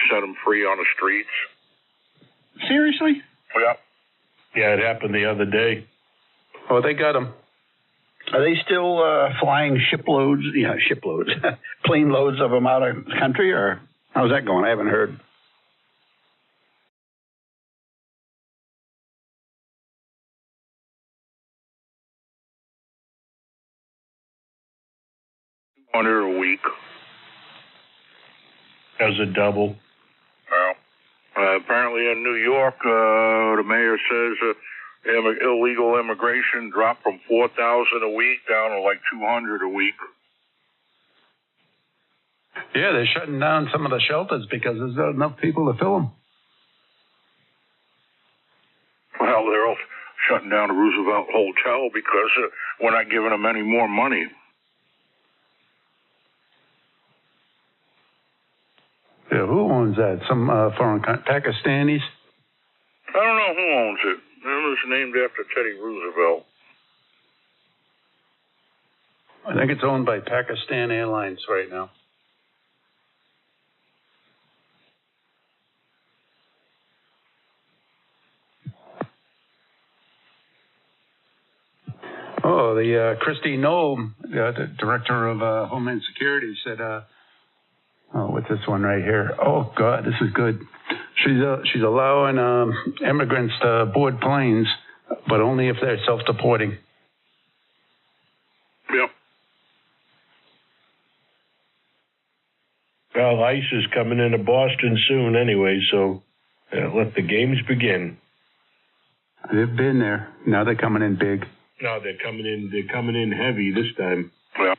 Speaker 8: set him free on the streets.
Speaker 1: Seriously?
Speaker 8: Yeah.
Speaker 6: Yeah, it happened the other day.
Speaker 4: Oh, they got him.
Speaker 1: Are they still flying shiploads, plane loads of them out of the country, or how's that going? I haven't heard.
Speaker 8: $200 a week.
Speaker 6: As a double.
Speaker 8: Well, apparently in New York, the mayor says illegal immigration dropped from 4,000 a week down to like 200 a week.
Speaker 4: Yeah, they're shutting down some of the shelters because there's not enough people to fill them.
Speaker 8: Well, they're all shutting down the Roosevelt Hotel because we're not giving them any more money.
Speaker 4: Yeah, who owns that? Some foreign Pakistanis?
Speaker 8: I don't know who owns it. It was named after Teddy Roosevelt.
Speaker 4: I think it's owned by Pakistan Airlines right now. Oh, the Christy Noem, the director of Homeland Security, said, what's this one right here? Oh, God, this is good. She's allowing immigrants to board planes, but only if they're self-deporting.
Speaker 8: Yep.
Speaker 6: Well, ICE is coming into Boston soon anyway, so let the games begin.
Speaker 4: They've been there. Now they're coming in big.
Speaker 6: No, they're coming in heavy this time.
Speaker 8: Well,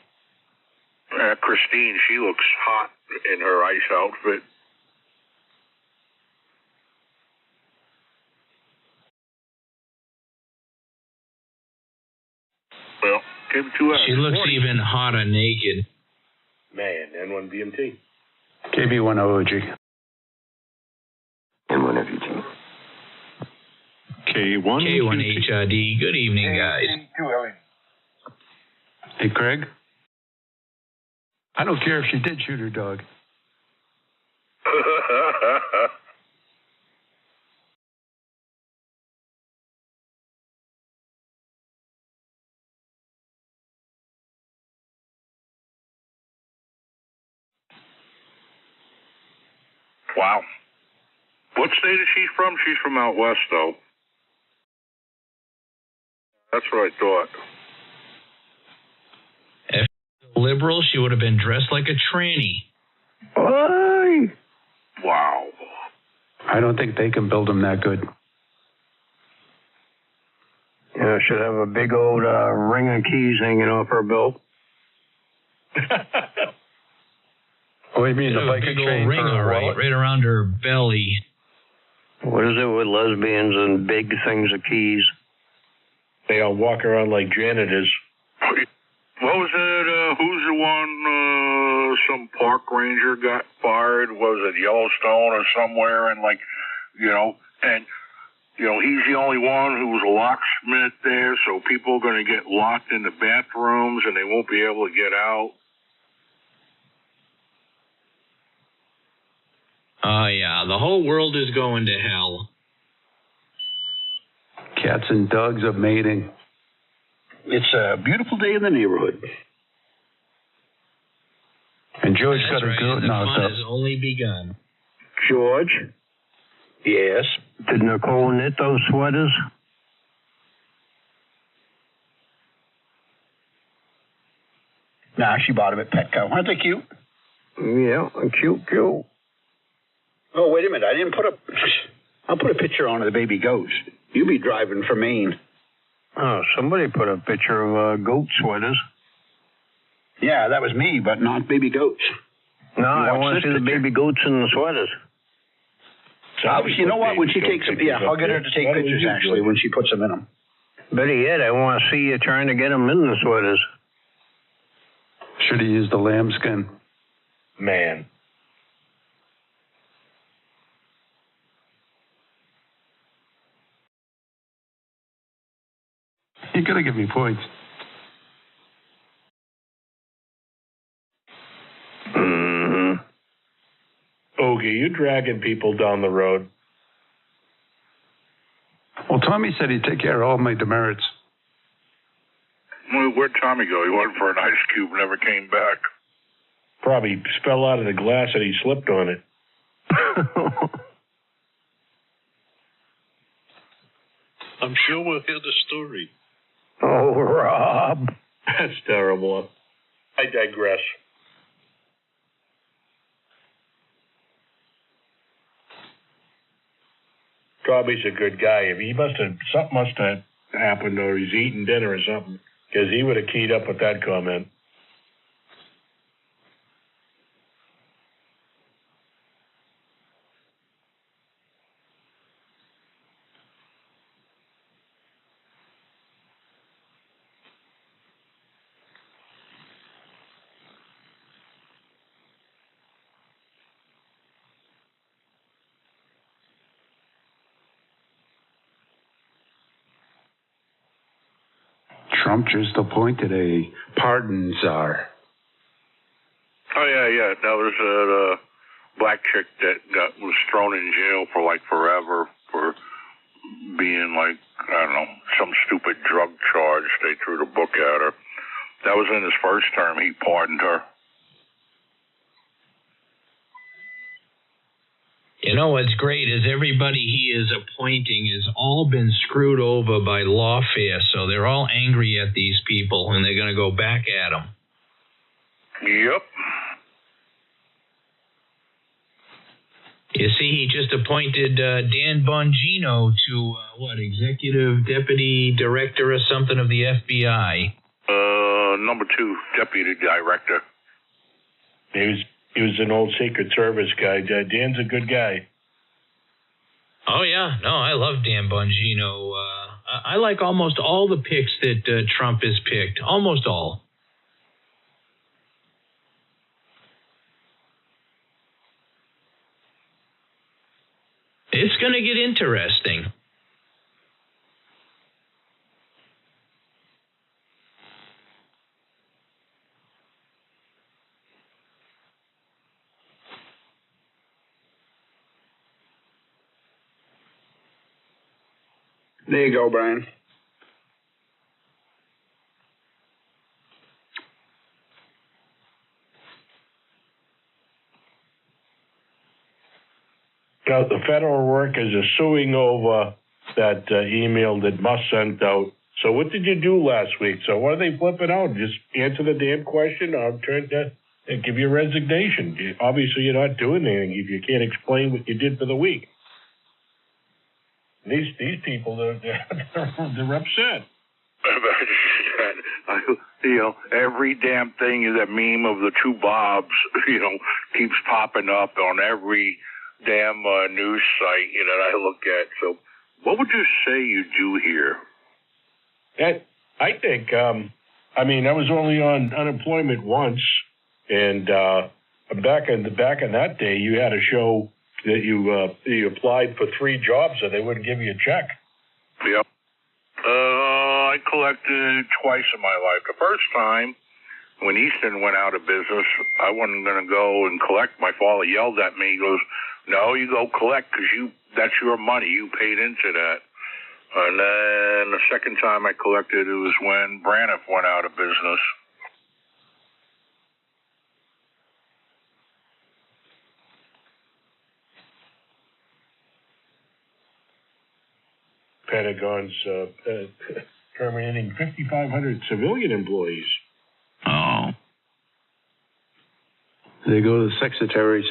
Speaker 8: Christine, she looks hot in her ice outfit. Well, give it 2 hours.
Speaker 13: She looks even hotter naked.
Speaker 6: Man, N1 BMT.
Speaker 4: KB1OG.
Speaker 10: And whenever you do.
Speaker 13: K1HRD. Good evening, guys.
Speaker 4: Hey, Craig? I don't care if she did shoot her dog.
Speaker 8: Wow. What state is she from? She's from out west, though. That's what I thought.
Speaker 13: If liberal, she would have been dressed like a tranny.
Speaker 4: Oy!
Speaker 8: Wow.
Speaker 4: I don't think they can build them that good.
Speaker 5: Yeah, should have a big old ring of keys hanging off her belt.
Speaker 4: What do you mean, the
Speaker 13: a big old ring, all right, right around her belly.
Speaker 5: What is it with lesbians and big things of keys?
Speaker 6: They all walk around like janitors.
Speaker 8: What was it? Who's the one? Some park ranger got fired. Was it Yellowstone or somewhere? And he's the only one who was a locksmith there. So people are going to get locked in the bathrooms and they won't be able to get out.
Speaker 13: Oh, yeah, the whole world is going to hell.
Speaker 4: Cats and dogs are mating.
Speaker 1: It's a beautiful day in the neighborhood.
Speaker 4: And George
Speaker 13: That's
Speaker 4: got a
Speaker 13: right,
Speaker 4: goat
Speaker 13: and the
Speaker 4: now,
Speaker 13: fun has only begun.
Speaker 1: George? Yes?
Speaker 5: Did Nicole knit those sweaters?
Speaker 1: Nah, she bought them at Petco. Aren't they cute?
Speaker 5: Yeah, cute.
Speaker 1: Oh, wait a minute. I'll put a picture on of the baby goats. You be driving for Maine.
Speaker 5: Oh, somebody put a picture of goat sweaters.
Speaker 1: Yeah, that was me, but not baby goats.
Speaker 5: No, I want to see the baby goats in the sweaters.
Speaker 1: You know what? When she takes them, I'll get her to take pictures, actually, when she puts them in them.
Speaker 5: Better yet, I want to see you trying to get them in the sweaters.
Speaker 4: Should have used the lambskin.
Speaker 6: Man.
Speaker 4: You gotta give me points.
Speaker 6: Mm-hmm. Ogie, you dragging people down the road.
Speaker 4: Well, Tommy said he'd take care of all my demerits.
Speaker 8: Well, where'd Tommy go? He went for an ice cube, never came back.
Speaker 6: Probably fell out of the glass and he slipped on it.
Speaker 7: I'm sure we'll hear the story.
Speaker 5: Oh, Rob.
Speaker 6: That's terrible. I digress. Tommy's a good guy. If he something must have happened, or he's eating dinner or something, because he would have keyed up with that comment.
Speaker 4: Trump just appointed a pardon czar.
Speaker 8: Oh, yeah. That was a black chick that was thrown in jail for forever for being I don't know, some stupid drug charge. They threw the book at her. That was in his first term. He pardoned her.
Speaker 13: You know what's great is everybody he is appointing has all been screwed over by lawfare, so they're all angry at these people, and they're going to go back at them.
Speaker 8: Yep.
Speaker 13: You see, he just appointed Dan Bongino to, executive deputy director or something of the FBI.
Speaker 8: Number 2 deputy director.
Speaker 6: He was an old Secret Service guy. Dan's a good guy.
Speaker 13: Oh, yeah. No, I love Dan Bongino. I like almost all the picks that Trump has picked. Almost all. It's going to get interesting.
Speaker 1: There you go, Brian.
Speaker 6: Now, the federal workers are suing over that email that Musk sent out. So what did you do last week? So what are they flipping out? Just answer the damn question or turn that and give your resignation. Obviously, you're not doing anything if you can't explain what you did for the week. These people, they're upset.
Speaker 8: Every damn thing is that meme of the 2 Bobs, keeps popping up on every damn news site, that I look at. So what would you say you do here?
Speaker 6: I think, I was only on unemployment once, and back in that day, you had to show that you applied for 3 jobs, so they wouldn't give you a check.
Speaker 8: Yep. I collected twice in my life. The first time, when Easton went out of business, I wasn't going to go and collect. My father yelled at me. He goes, "No, you go collect because that's your money. You paid into that." And then the second time I collected, it was when Braniff went out of business.
Speaker 6: Pentagon's terminating 5,500 civilian employees.
Speaker 3: Oh.
Speaker 4: They go to the secretaries.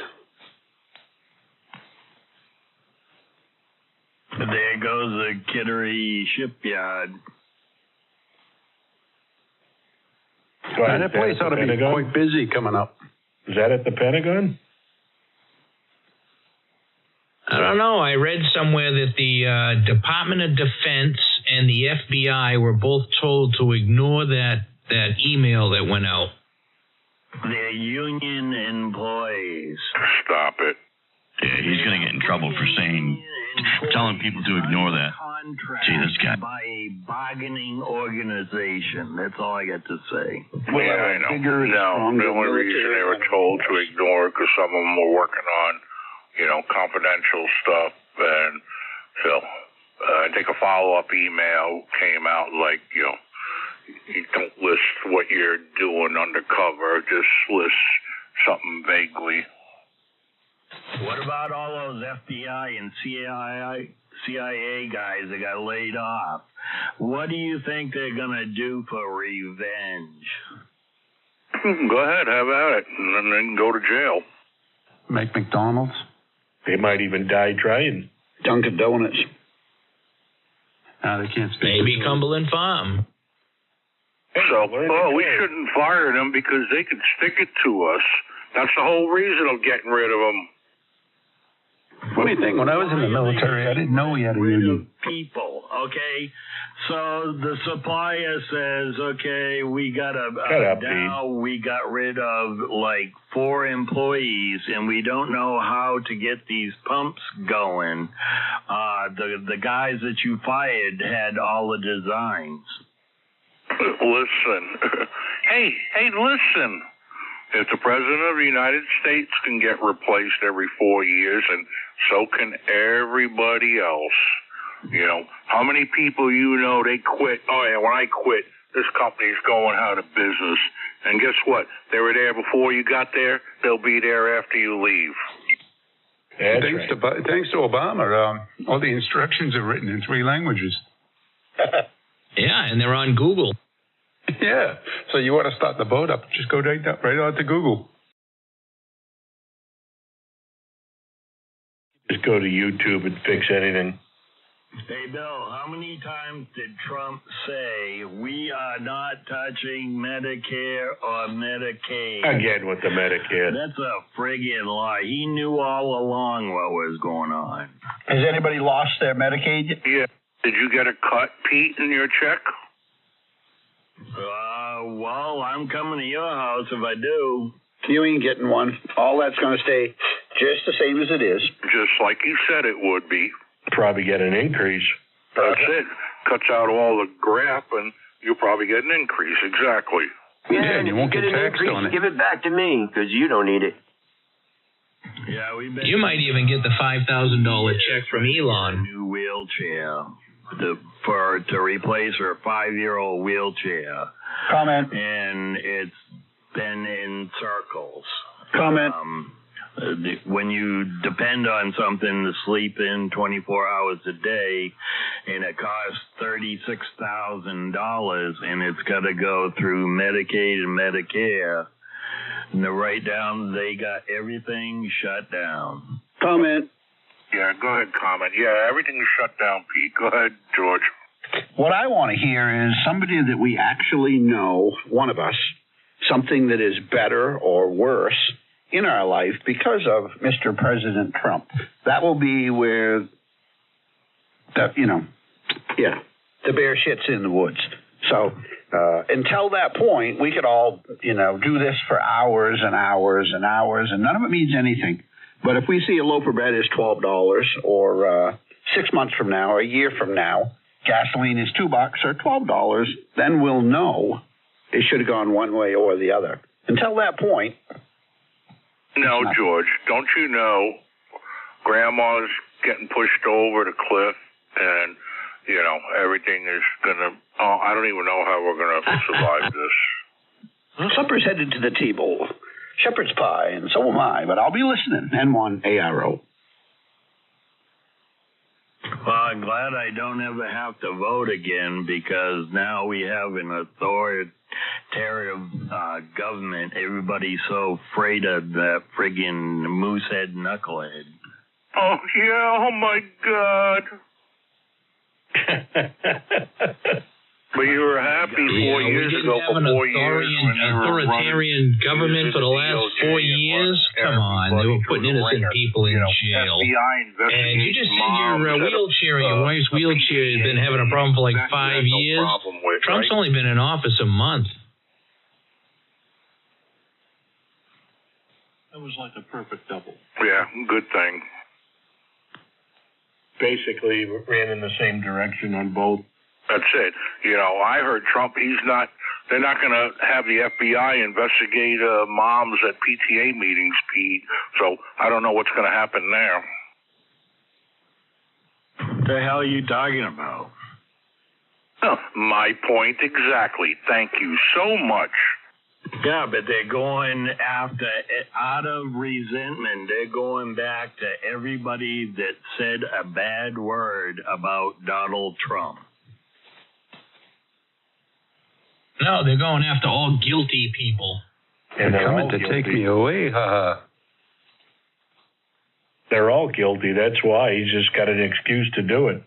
Speaker 11: There goes the Kittery shipyard.
Speaker 4: That place ought to be quite busy coming up.
Speaker 6: Is that at the Pentagon?
Speaker 13: I don't know. I read somewhere that the Department of Defense and the FBI were both told to ignore that email that went out.
Speaker 11: They're union employees.
Speaker 8: Stop it.
Speaker 3: Yeah, he's going to get in trouble for telling people to ignore that. Gee, this guy.
Speaker 11: By a bargaining organization. That's all I got to say.
Speaker 8: Yeah, I know. No, the only reason they were told to ignore it because some of them were working on, confidential stuff. And so I think a follow-up email came out like, you don't list what you're doing undercover, just list something vaguely.
Speaker 11: What about all those FBI and CIA guys that got laid off? What do you think they're going to do for revenge?
Speaker 8: Go ahead, have at it, and then go to jail.
Speaker 4: Make McDonald's.
Speaker 6: They might even die trying.
Speaker 1: Dunkin' Donuts.
Speaker 4: They can't speak.
Speaker 13: Maybe Cumberland Farm.
Speaker 8: So, we shouldn't fire them because they could stick it to us. That's the whole reason of getting rid of them.
Speaker 4: Funny thing, when I was in the military, I didn't know we had a union.
Speaker 11: People, okay? So the supplier says, okay, we got we got rid of like 4 employees and we don't know how to get these pumps going. The guys that you fired had all the designs.
Speaker 8: Listen. Hey, listen. If the President of the United States can get replaced every 4 years, and so can everybody else. How many people they quit? Oh, yeah, when I quit, this company's going out of business. And guess what? They were there before you got there. They'll be there after you leave.
Speaker 4: Thanks to Obama, all the instructions are written in 3 languages.
Speaker 13: Yeah, and they're on Google.
Speaker 4: Yeah, so you want to start the boat up, just go right on to Google.
Speaker 6: Just go to YouTube and fix anything.
Speaker 11: Hey, Bill, how many times did Trump say we are not touching Medicare or Medicaid?
Speaker 6: Again with the Medicare.
Speaker 11: That's a friggin' lie. He knew all along what was going on.
Speaker 1: Has anybody lost their Medicaid?
Speaker 8: Yeah. Did you get a cut, Pete, in your check?
Speaker 11: Well, I'm coming to your house if I do.
Speaker 1: You ain't getting one. All that's going to stay just the same as it is.
Speaker 8: Just like you said it would be.
Speaker 6: Probably get an increase.
Speaker 8: That's it. Cuts out all the crap, and you'll probably get an increase. Exactly.
Speaker 10: Yeah,
Speaker 4: and you won't get taxed on it.
Speaker 10: Give it back to me, because you don't need it.
Speaker 11: Yeah,
Speaker 13: You might even get the $5,000 check from Elon.
Speaker 11: New wheelchair to replace her 5-year-old wheelchair.
Speaker 1: Comment.
Speaker 11: And it's been in circles.
Speaker 1: Comment.
Speaker 11: When you depend on something to sleep in 24 hours a day, and it costs $36,000, and it's got to go through Medicaid and Medicare, and right down, they got everything shut down.
Speaker 1: Comment.
Speaker 8: Yeah, go ahead, comment. Yeah, everything's shut down, Pete. Go ahead, George.
Speaker 1: What I want to hear is somebody that we actually know, one of us, something that is better or worse in our life because of Mr. President Trump. That will be where, the bear shits in the woods. So until that point, we could all, do this for hours and hours and hours, and none of it means anything. But if we see a loaf of bread is $12 or 6 months from now or a year from now, gasoline is $2 or $12, then we'll know it should have gone one way or the other. Until that point.
Speaker 8: No, George, don't you know Grandma's getting pushed over the cliff and, everything is going to, I don't even know how we're going to survive this.
Speaker 1: Supper's headed to the table. Shepherd's pie, and so am I, but I'll be listening. N1 ARO.
Speaker 11: Well, I'm glad I don't ever have to vote again, because now we have an authoritarian government. Everybody's so afraid of that friggin' moosehead knucklehead.
Speaker 8: Oh, yeah, oh my God. But you were happy 4 years ago for 4 years.
Speaker 13: Authoritarian government for the last 4 years? Come on, they were putting innocent people in jail. And you just said your wheelchair, your wife's wheelchair, has been having a problem for like 5 years. Trump's only been in office a month.
Speaker 7: That was like a perfect double.
Speaker 8: Yeah, good thing.
Speaker 6: Basically, ran in the same direction on both.
Speaker 8: That's it. I heard Trump, they're not going to have the FBI investigate moms at PTA meetings, Pete. So I don't know what's going to happen there.
Speaker 11: What the hell are you talking about?
Speaker 8: My point exactly. Thank you so much.
Speaker 11: Yeah, but they're going after, out of resentment, they're going back to everybody that said a bad word about Donald Trump.
Speaker 13: No, they're going after all guilty people.
Speaker 4: And they're coming to take me away, haha.
Speaker 6: They're all guilty. That's why he's just got an excuse to do it.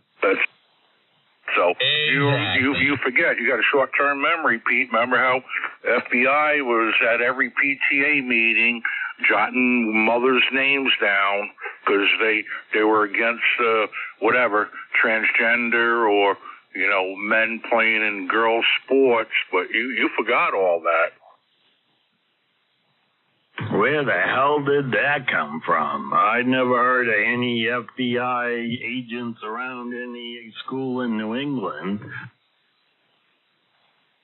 Speaker 8: So
Speaker 13: exactly.
Speaker 8: you forget. You got a short-term memory, Pete. Remember how FBI was at every PTA meeting jotting mothers' names down because they were against whatever, transgender or men playing in girls' sports, but you forgot all that.
Speaker 11: Where the hell did that come from? I never heard of any FBI agents around any school in New England.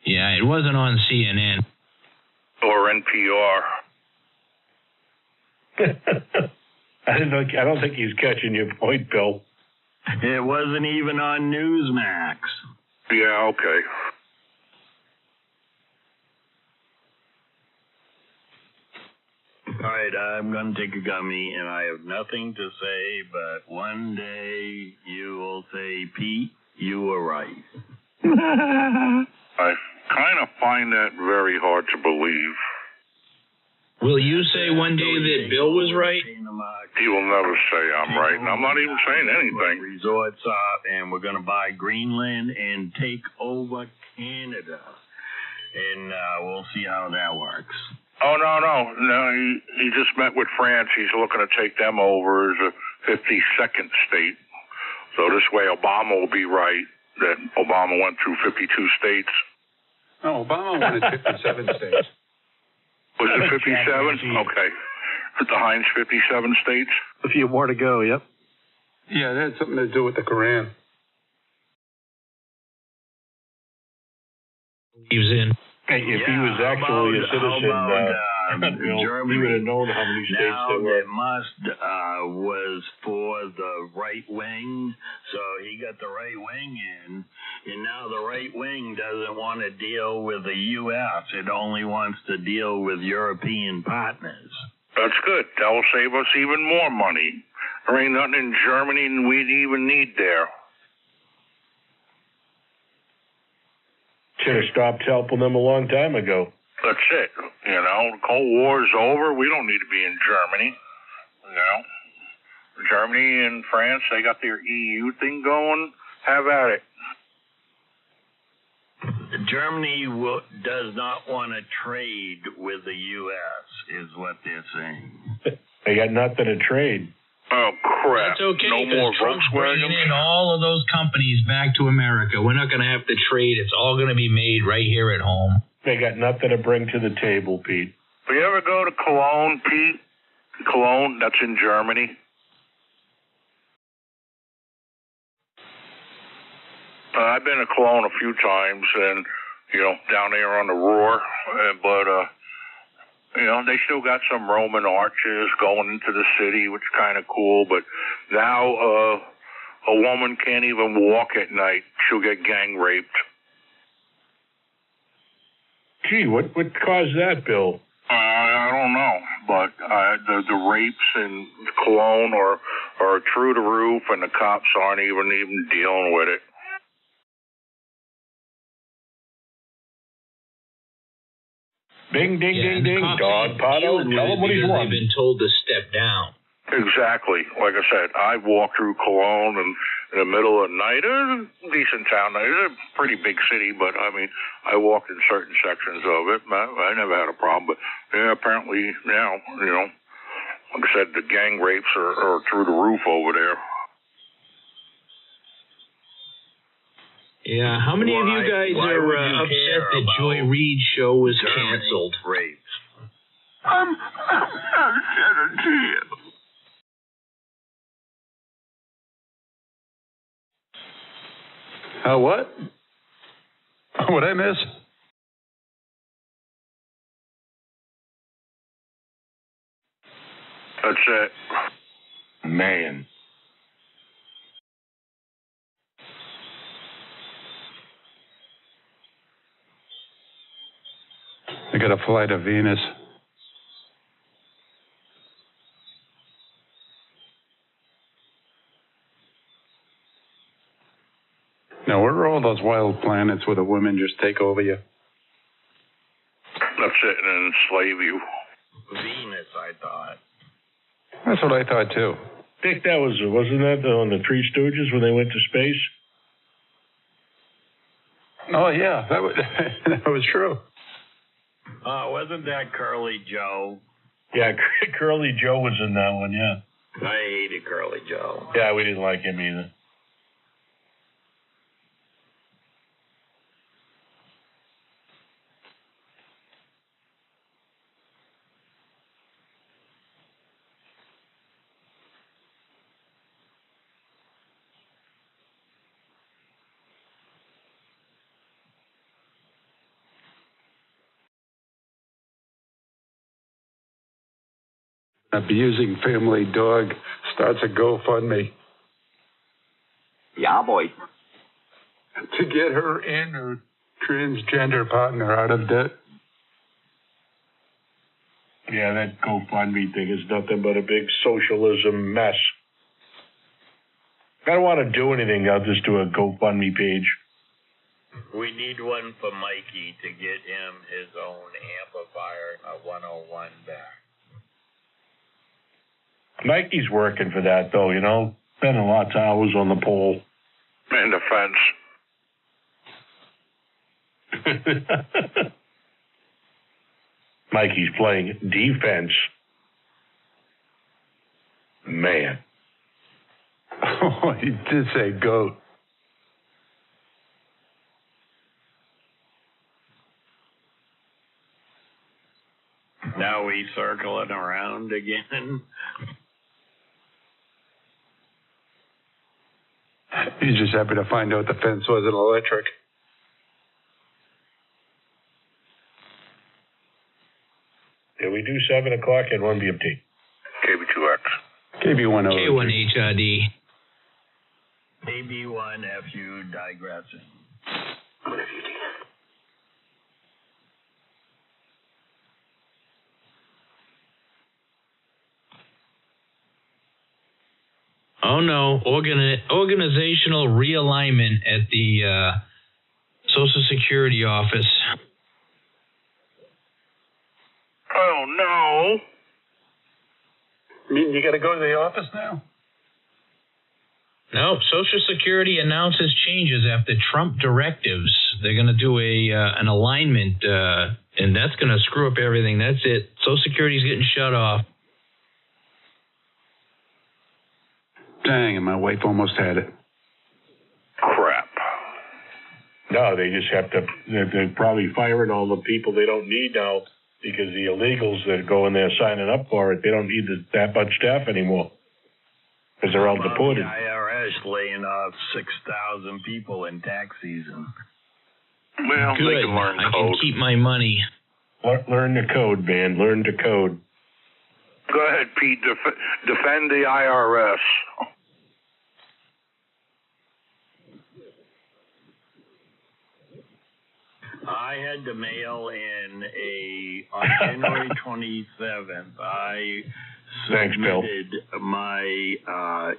Speaker 13: Yeah, it wasn't on CNN.
Speaker 8: Or NPR.
Speaker 6: I don't think he's catching your point, Bill.
Speaker 11: It wasn't even on Newsmax.
Speaker 8: Yeah, okay.
Speaker 11: All right, I'm going to take a gummy, and I have nothing to say, but one day you will say, Pete, you were right.
Speaker 8: I kind of find that very hard to believe.
Speaker 13: Will you say one day that Bill was right?
Speaker 8: He will never say I'm right, and I'm not even saying anything.
Speaker 11: Resorts up, and we're going to buy Greenland and take over Canada. And we'll see how that works.
Speaker 8: Oh, no. He just met with France. He's looking to take them over as a 52nd state. So this way Obama will be right that Obama went through 52 states.
Speaker 4: No, Obama wanted 57 states.
Speaker 8: Was it 57? Okay. The Heinz 57 states?
Speaker 1: A few more to go, yep.
Speaker 4: Yeah, that had something to do with the Koran.
Speaker 13: He was in.
Speaker 6: Hey, if he was actually a citizen,
Speaker 11: Germany,
Speaker 6: he would have known how many states
Speaker 11: now
Speaker 6: there were.
Speaker 11: that Musk was for the right wing, so he got the right wing in, and now the right wing doesn't want to deal with the U.S. It only wants to deal with European partners.
Speaker 8: That's good. That will save us even more money. There ain't nothing in Germany we'd even need there.
Speaker 6: Should have stopped helping them a long time ago.
Speaker 8: That's it. You know, the Cold War's over. We don't need to be in Germany. You know, Germany and France, they got their EU thing going. Have at it.
Speaker 11: Germany does not want to trade with the U.S., is what they're saying.
Speaker 6: They got nothing to trade.
Speaker 8: Oh, crap.
Speaker 13: That's okay,
Speaker 8: no more
Speaker 13: because Trump's bringing
Speaker 8: Volkswagens.
Speaker 13: in all of those companies back to America. We're not going to have to trade. It's all going to be made right here at home.
Speaker 6: They got nothing to bring to the table, Pete.
Speaker 8: Do you ever go to Cologne, Pete? Cologne, that's in Germany. I've been to Cologne a few times, and, you know, down there on the Ruhr, but, you know, they still got some Roman arches going into the city, which is kind of cool, but now a woman can't even walk at night. She'll get gang raped.
Speaker 6: Gee, what caused that, Bill?
Speaker 8: I don't know, but the rapes in Cologne are through the roof, and the cops aren't even dealing with it.
Speaker 6: Bing, ding, ding, ding, dog, Pato, tell him what he's won.
Speaker 13: They've been told to step down.
Speaker 8: Exactly. Like I said, I walked through Cologne and in the middle of the night. It was a decent town. It's a pretty big city, but I mean, I walked in certain sections of it. I never had a problem. But yeah, apparently now, you know, like I said, the gang rapes are through the roof over there.
Speaker 13: Yeah, how many of you guys are upset that Joy Reid's show was canceled?
Speaker 8: I'm 17.
Speaker 4: What? What'd I miss?
Speaker 8: That's it.
Speaker 6: Man.
Speaker 4: I got to fly to Venus. Now, where are all those wild planets where the women just take over you?
Speaker 8: That's it, and enslave you.
Speaker 11: Venus, I thought.
Speaker 4: That's what I thought, too.
Speaker 6: I think that wasn't that on the Three Stooges when they went to space?
Speaker 4: Oh, yeah, that was true.
Speaker 11: Wasn't that Curly Joe?
Speaker 6: Yeah, Curly Joe was in that one, yeah.
Speaker 11: I hated Curly Joe.
Speaker 6: Yeah, we didn't like him either.
Speaker 4: Abusing family dog starts a GoFundMe.
Speaker 10: Yeah, boy.
Speaker 4: To get her and her transgender partner out of debt.
Speaker 6: Yeah, that GoFundMe thing is nothing but a big socialism mess. If I don't want to do anything, I'll just do a GoFundMe page.
Speaker 11: We need one for Mikey to get him his own amplifier, a 101 back.
Speaker 6: Mikey's working for that, though, you know. Spending lots of hours on the pole.
Speaker 8: And the fence.
Speaker 6: Mikey's playing defense. Man.
Speaker 4: Oh, he did say goat.
Speaker 11: Now we circling around again.
Speaker 4: He's just happy to find out the fence wasn't electric.
Speaker 6: Yeah, we do 7 o'clock at 1 BMT.
Speaker 8: KB2X.
Speaker 4: KB10.
Speaker 13: K1HRD.
Speaker 11: AB1FU digressing.
Speaker 13: Oh no, organizational realignment at the Social Security office.
Speaker 8: Oh no.
Speaker 4: You mean you got to go to the office now?
Speaker 13: No, Social Security announces changes after Trump directives. They're going to do an alignment, and that's going to screw up everything. That's it. Social Security's getting shut off.
Speaker 4: Dang, and my wife almost had it.
Speaker 8: Crap.
Speaker 6: No, they just have to, they're probably firing all the people they don't need now because the illegals that go in there signing up for it, they don't need that much staff anymore because they're all deported.
Speaker 11: The IRS laying off 6,000 people in tax season.
Speaker 8: Well,
Speaker 13: Good.
Speaker 8: they can learn code.
Speaker 13: I can keep my money.
Speaker 6: Learn the code, man. Learn the code.
Speaker 8: Go ahead, Pete. Defend the IRS.
Speaker 11: I had to mail in on January 27th, I submitted my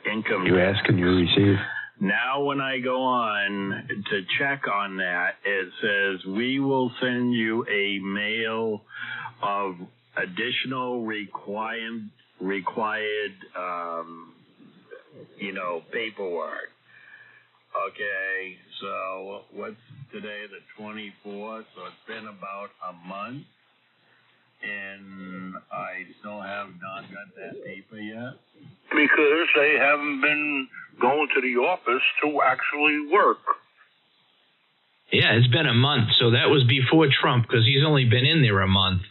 Speaker 11: income
Speaker 4: You
Speaker 11: tax.
Speaker 4: ask and you receive.
Speaker 11: Now when I go on to check on that, it says, we will send you a mail of additional required paperwork. Okay, so what's today, the 24th? So it's been about a month, and I still have not got that paper yet.
Speaker 8: Because they haven't been going to the office to actually work.
Speaker 13: Yeah, it's been a month, so that was before Trump because he's only been in there a month.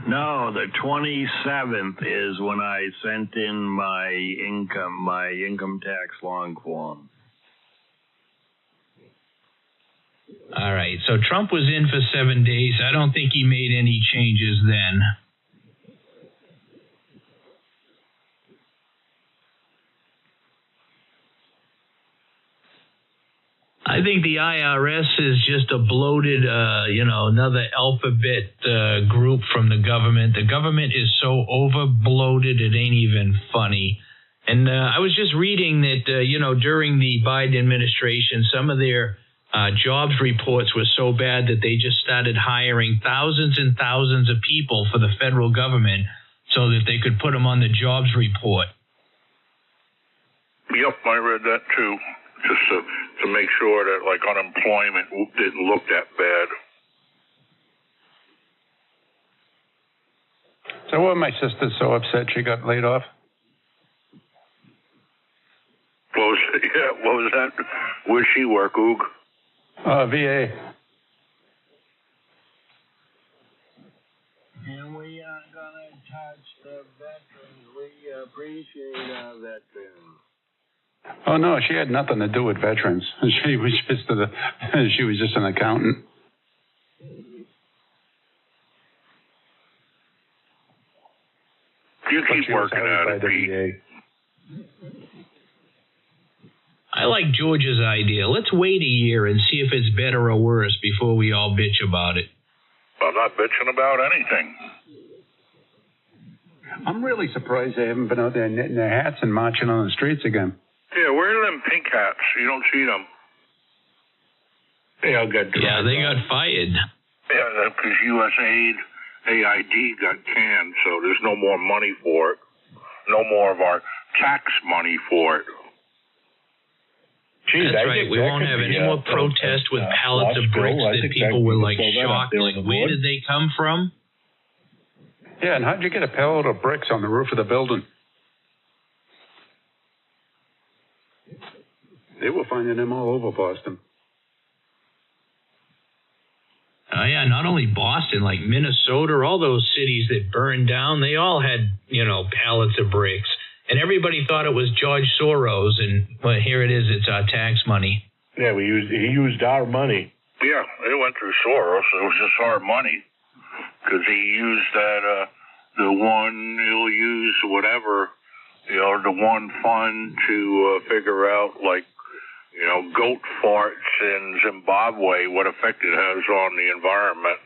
Speaker 11: No, the 27th is when I sent in my income tax long form.
Speaker 13: All right, so Trump was in for 7 days. I don't think he made any changes then. I think the IRS is just a bloated, another alphabet group from the government. The government is so over bloated, it ain't even funny. And I was just reading that, during the Biden administration, some of their jobs reports were so bad that they just started hiring thousands and thousands of people for the federal government so that they could put them on the jobs report.
Speaker 8: Yep, I read that too. Just to make sure that, like, unemployment didn't look that bad.
Speaker 4: So what, my sister's so upset she got laid off?
Speaker 8: What was that? Where'd she work, Oog?
Speaker 4: VA.
Speaker 11: And we aren't going to touch the veterans. We appreciate our veterans.
Speaker 4: Oh no, she had nothing to do with veterans. She was just an accountant.
Speaker 8: You keep working at it, Pete.
Speaker 13: I like George's idea. Let's wait a year and see if it's better or worse before we all bitch about it.
Speaker 8: I'm not bitching about anything.
Speaker 4: I'm really surprised they haven't been out there knitting their hats and marching on the streets again.
Speaker 8: Yeah, where are them pink hats? You don't see them.
Speaker 6: They all got
Speaker 13: Yeah, they got fired.
Speaker 8: Yeah, because USAID got canned, so there's no more money for it. No more of our tax money for it.
Speaker 6: Gee,
Speaker 13: that's right. We won't have any more protests with pallets of bricks that people were like shocked. Like, where did they come from?
Speaker 4: Yeah, and how'd you get a pallet of bricks on the roof of the building? They were finding them all over Boston.
Speaker 13: Oh, yeah, not only Boston, like Minnesota, all those cities that burned down, they all had, pallets of bricks. And everybody thought it was George Soros, and well, here it is, it's our tax money.
Speaker 6: Yeah, he used our money.
Speaker 8: Yeah, it went through Soros. It was just our money. Because he used that, the one, he'll use whatever, the one fund to figure out, like, goat farts in Zimbabwe, what effect it has on the environment.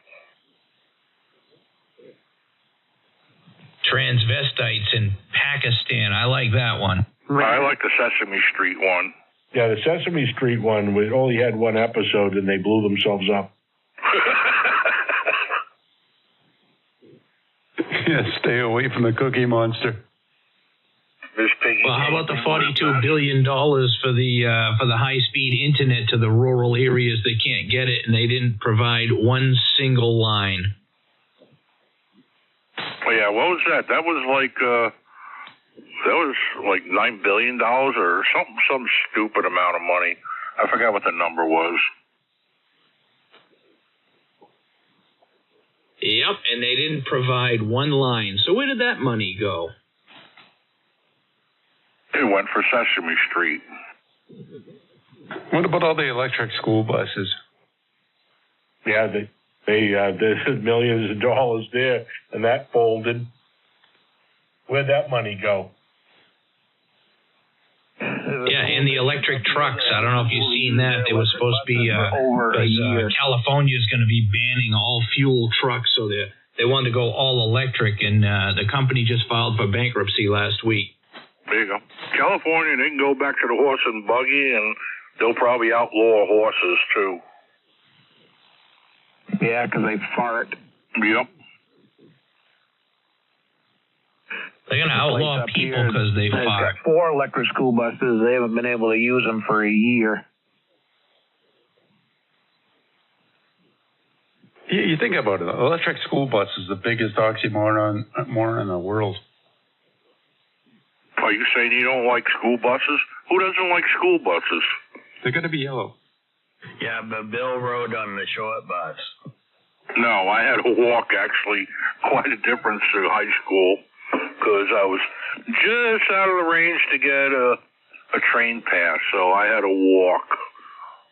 Speaker 13: Transvestites in Pakistan. I like that one.
Speaker 8: I like the Sesame Street one.
Speaker 6: Yeah, the Sesame Street one, we only had one episode and they blew themselves up.
Speaker 4: Yeah, stay away from the Cookie Monster.
Speaker 13: Well, how about the $42 billion for the high-speed internet to the rural areas that can't get it, and they didn't provide one single line?
Speaker 8: Oh, yeah, what was that? That was like $9 billion or some stupid amount of money. I forgot what the number was.
Speaker 13: Yep, and they didn't provide one line. So where did that money go?
Speaker 8: It went for Sesame Street.
Speaker 4: What about all the electric school buses?
Speaker 6: Yeah, there's millions of dollars there, and that folded. Where'd that money go?
Speaker 13: Yeah, and the electric trucks. I don't know if you've seen that. They were supposed to be
Speaker 12: over a year.
Speaker 13: California's going to be banning all fuel trucks, so they wanted to go all electric, and the company just filed for bankruptcy last week.
Speaker 8: There you go. California, they can go back to the horse and buggy, and they'll probably outlaw horses, too.
Speaker 12: Yeah, because they fart.
Speaker 8: Yep.
Speaker 13: They're going to outlaw people because they fart.
Speaker 12: Got 4 electric school buses. They haven't been able to use them for a year.
Speaker 4: You think about it. Electric school bus is the biggest oxymoron in the world.
Speaker 8: Are you saying you don't like school buses? Who doesn't like school buses?
Speaker 4: They're going to be yellow.
Speaker 11: Yeah, but Bill rode on the short bus.
Speaker 8: No, I had to walk, actually, quite a difference to high school, because I was just out of the range to get a train pass, so I had to walk,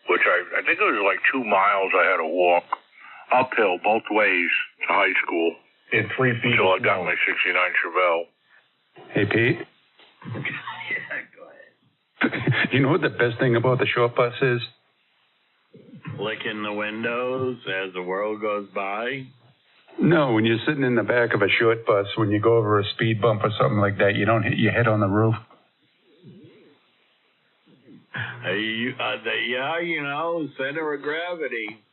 Speaker 8: which I think it was like 2 miles I had to walk, uphill both ways to high school.
Speaker 6: In 3 feet.
Speaker 8: Until I got my 69 Chevelle.
Speaker 4: Hey, Pete?
Speaker 11: Yeah, go ahead.
Speaker 4: You know what the best thing about the short bus is?
Speaker 11: Licking the windows as the world goes by?
Speaker 4: No, when you're sitting in the back of a short bus, when you go over a speed bump or something like that, you don't hit your head on the roof.
Speaker 11: Center of gravity.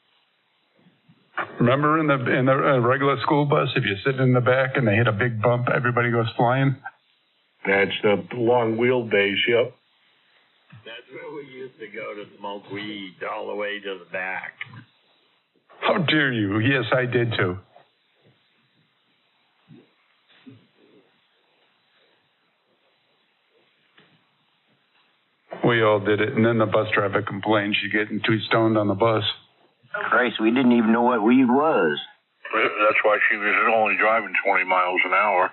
Speaker 4: Remember in the regular school bus, if you're sitting in the back and they hit a big bump, everybody goes flying?
Speaker 6: That's the long wheelbase, yep.
Speaker 11: That's where we used to go to smoke weed, all the way to the back.
Speaker 4: How dare you? Yes, I did too. We all did it, and then the bus driver complained she's getting too stoned on the bus.
Speaker 12: Christ, we didn't even know what weed was.
Speaker 8: That's why she was only driving 20 miles an hour.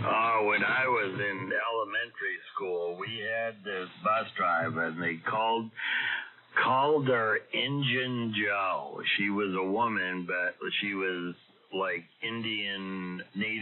Speaker 11: Oh, when I was in elementary school, we had this bus driver, and they called her Injun Joe. She was a woman, but she was like Indian Native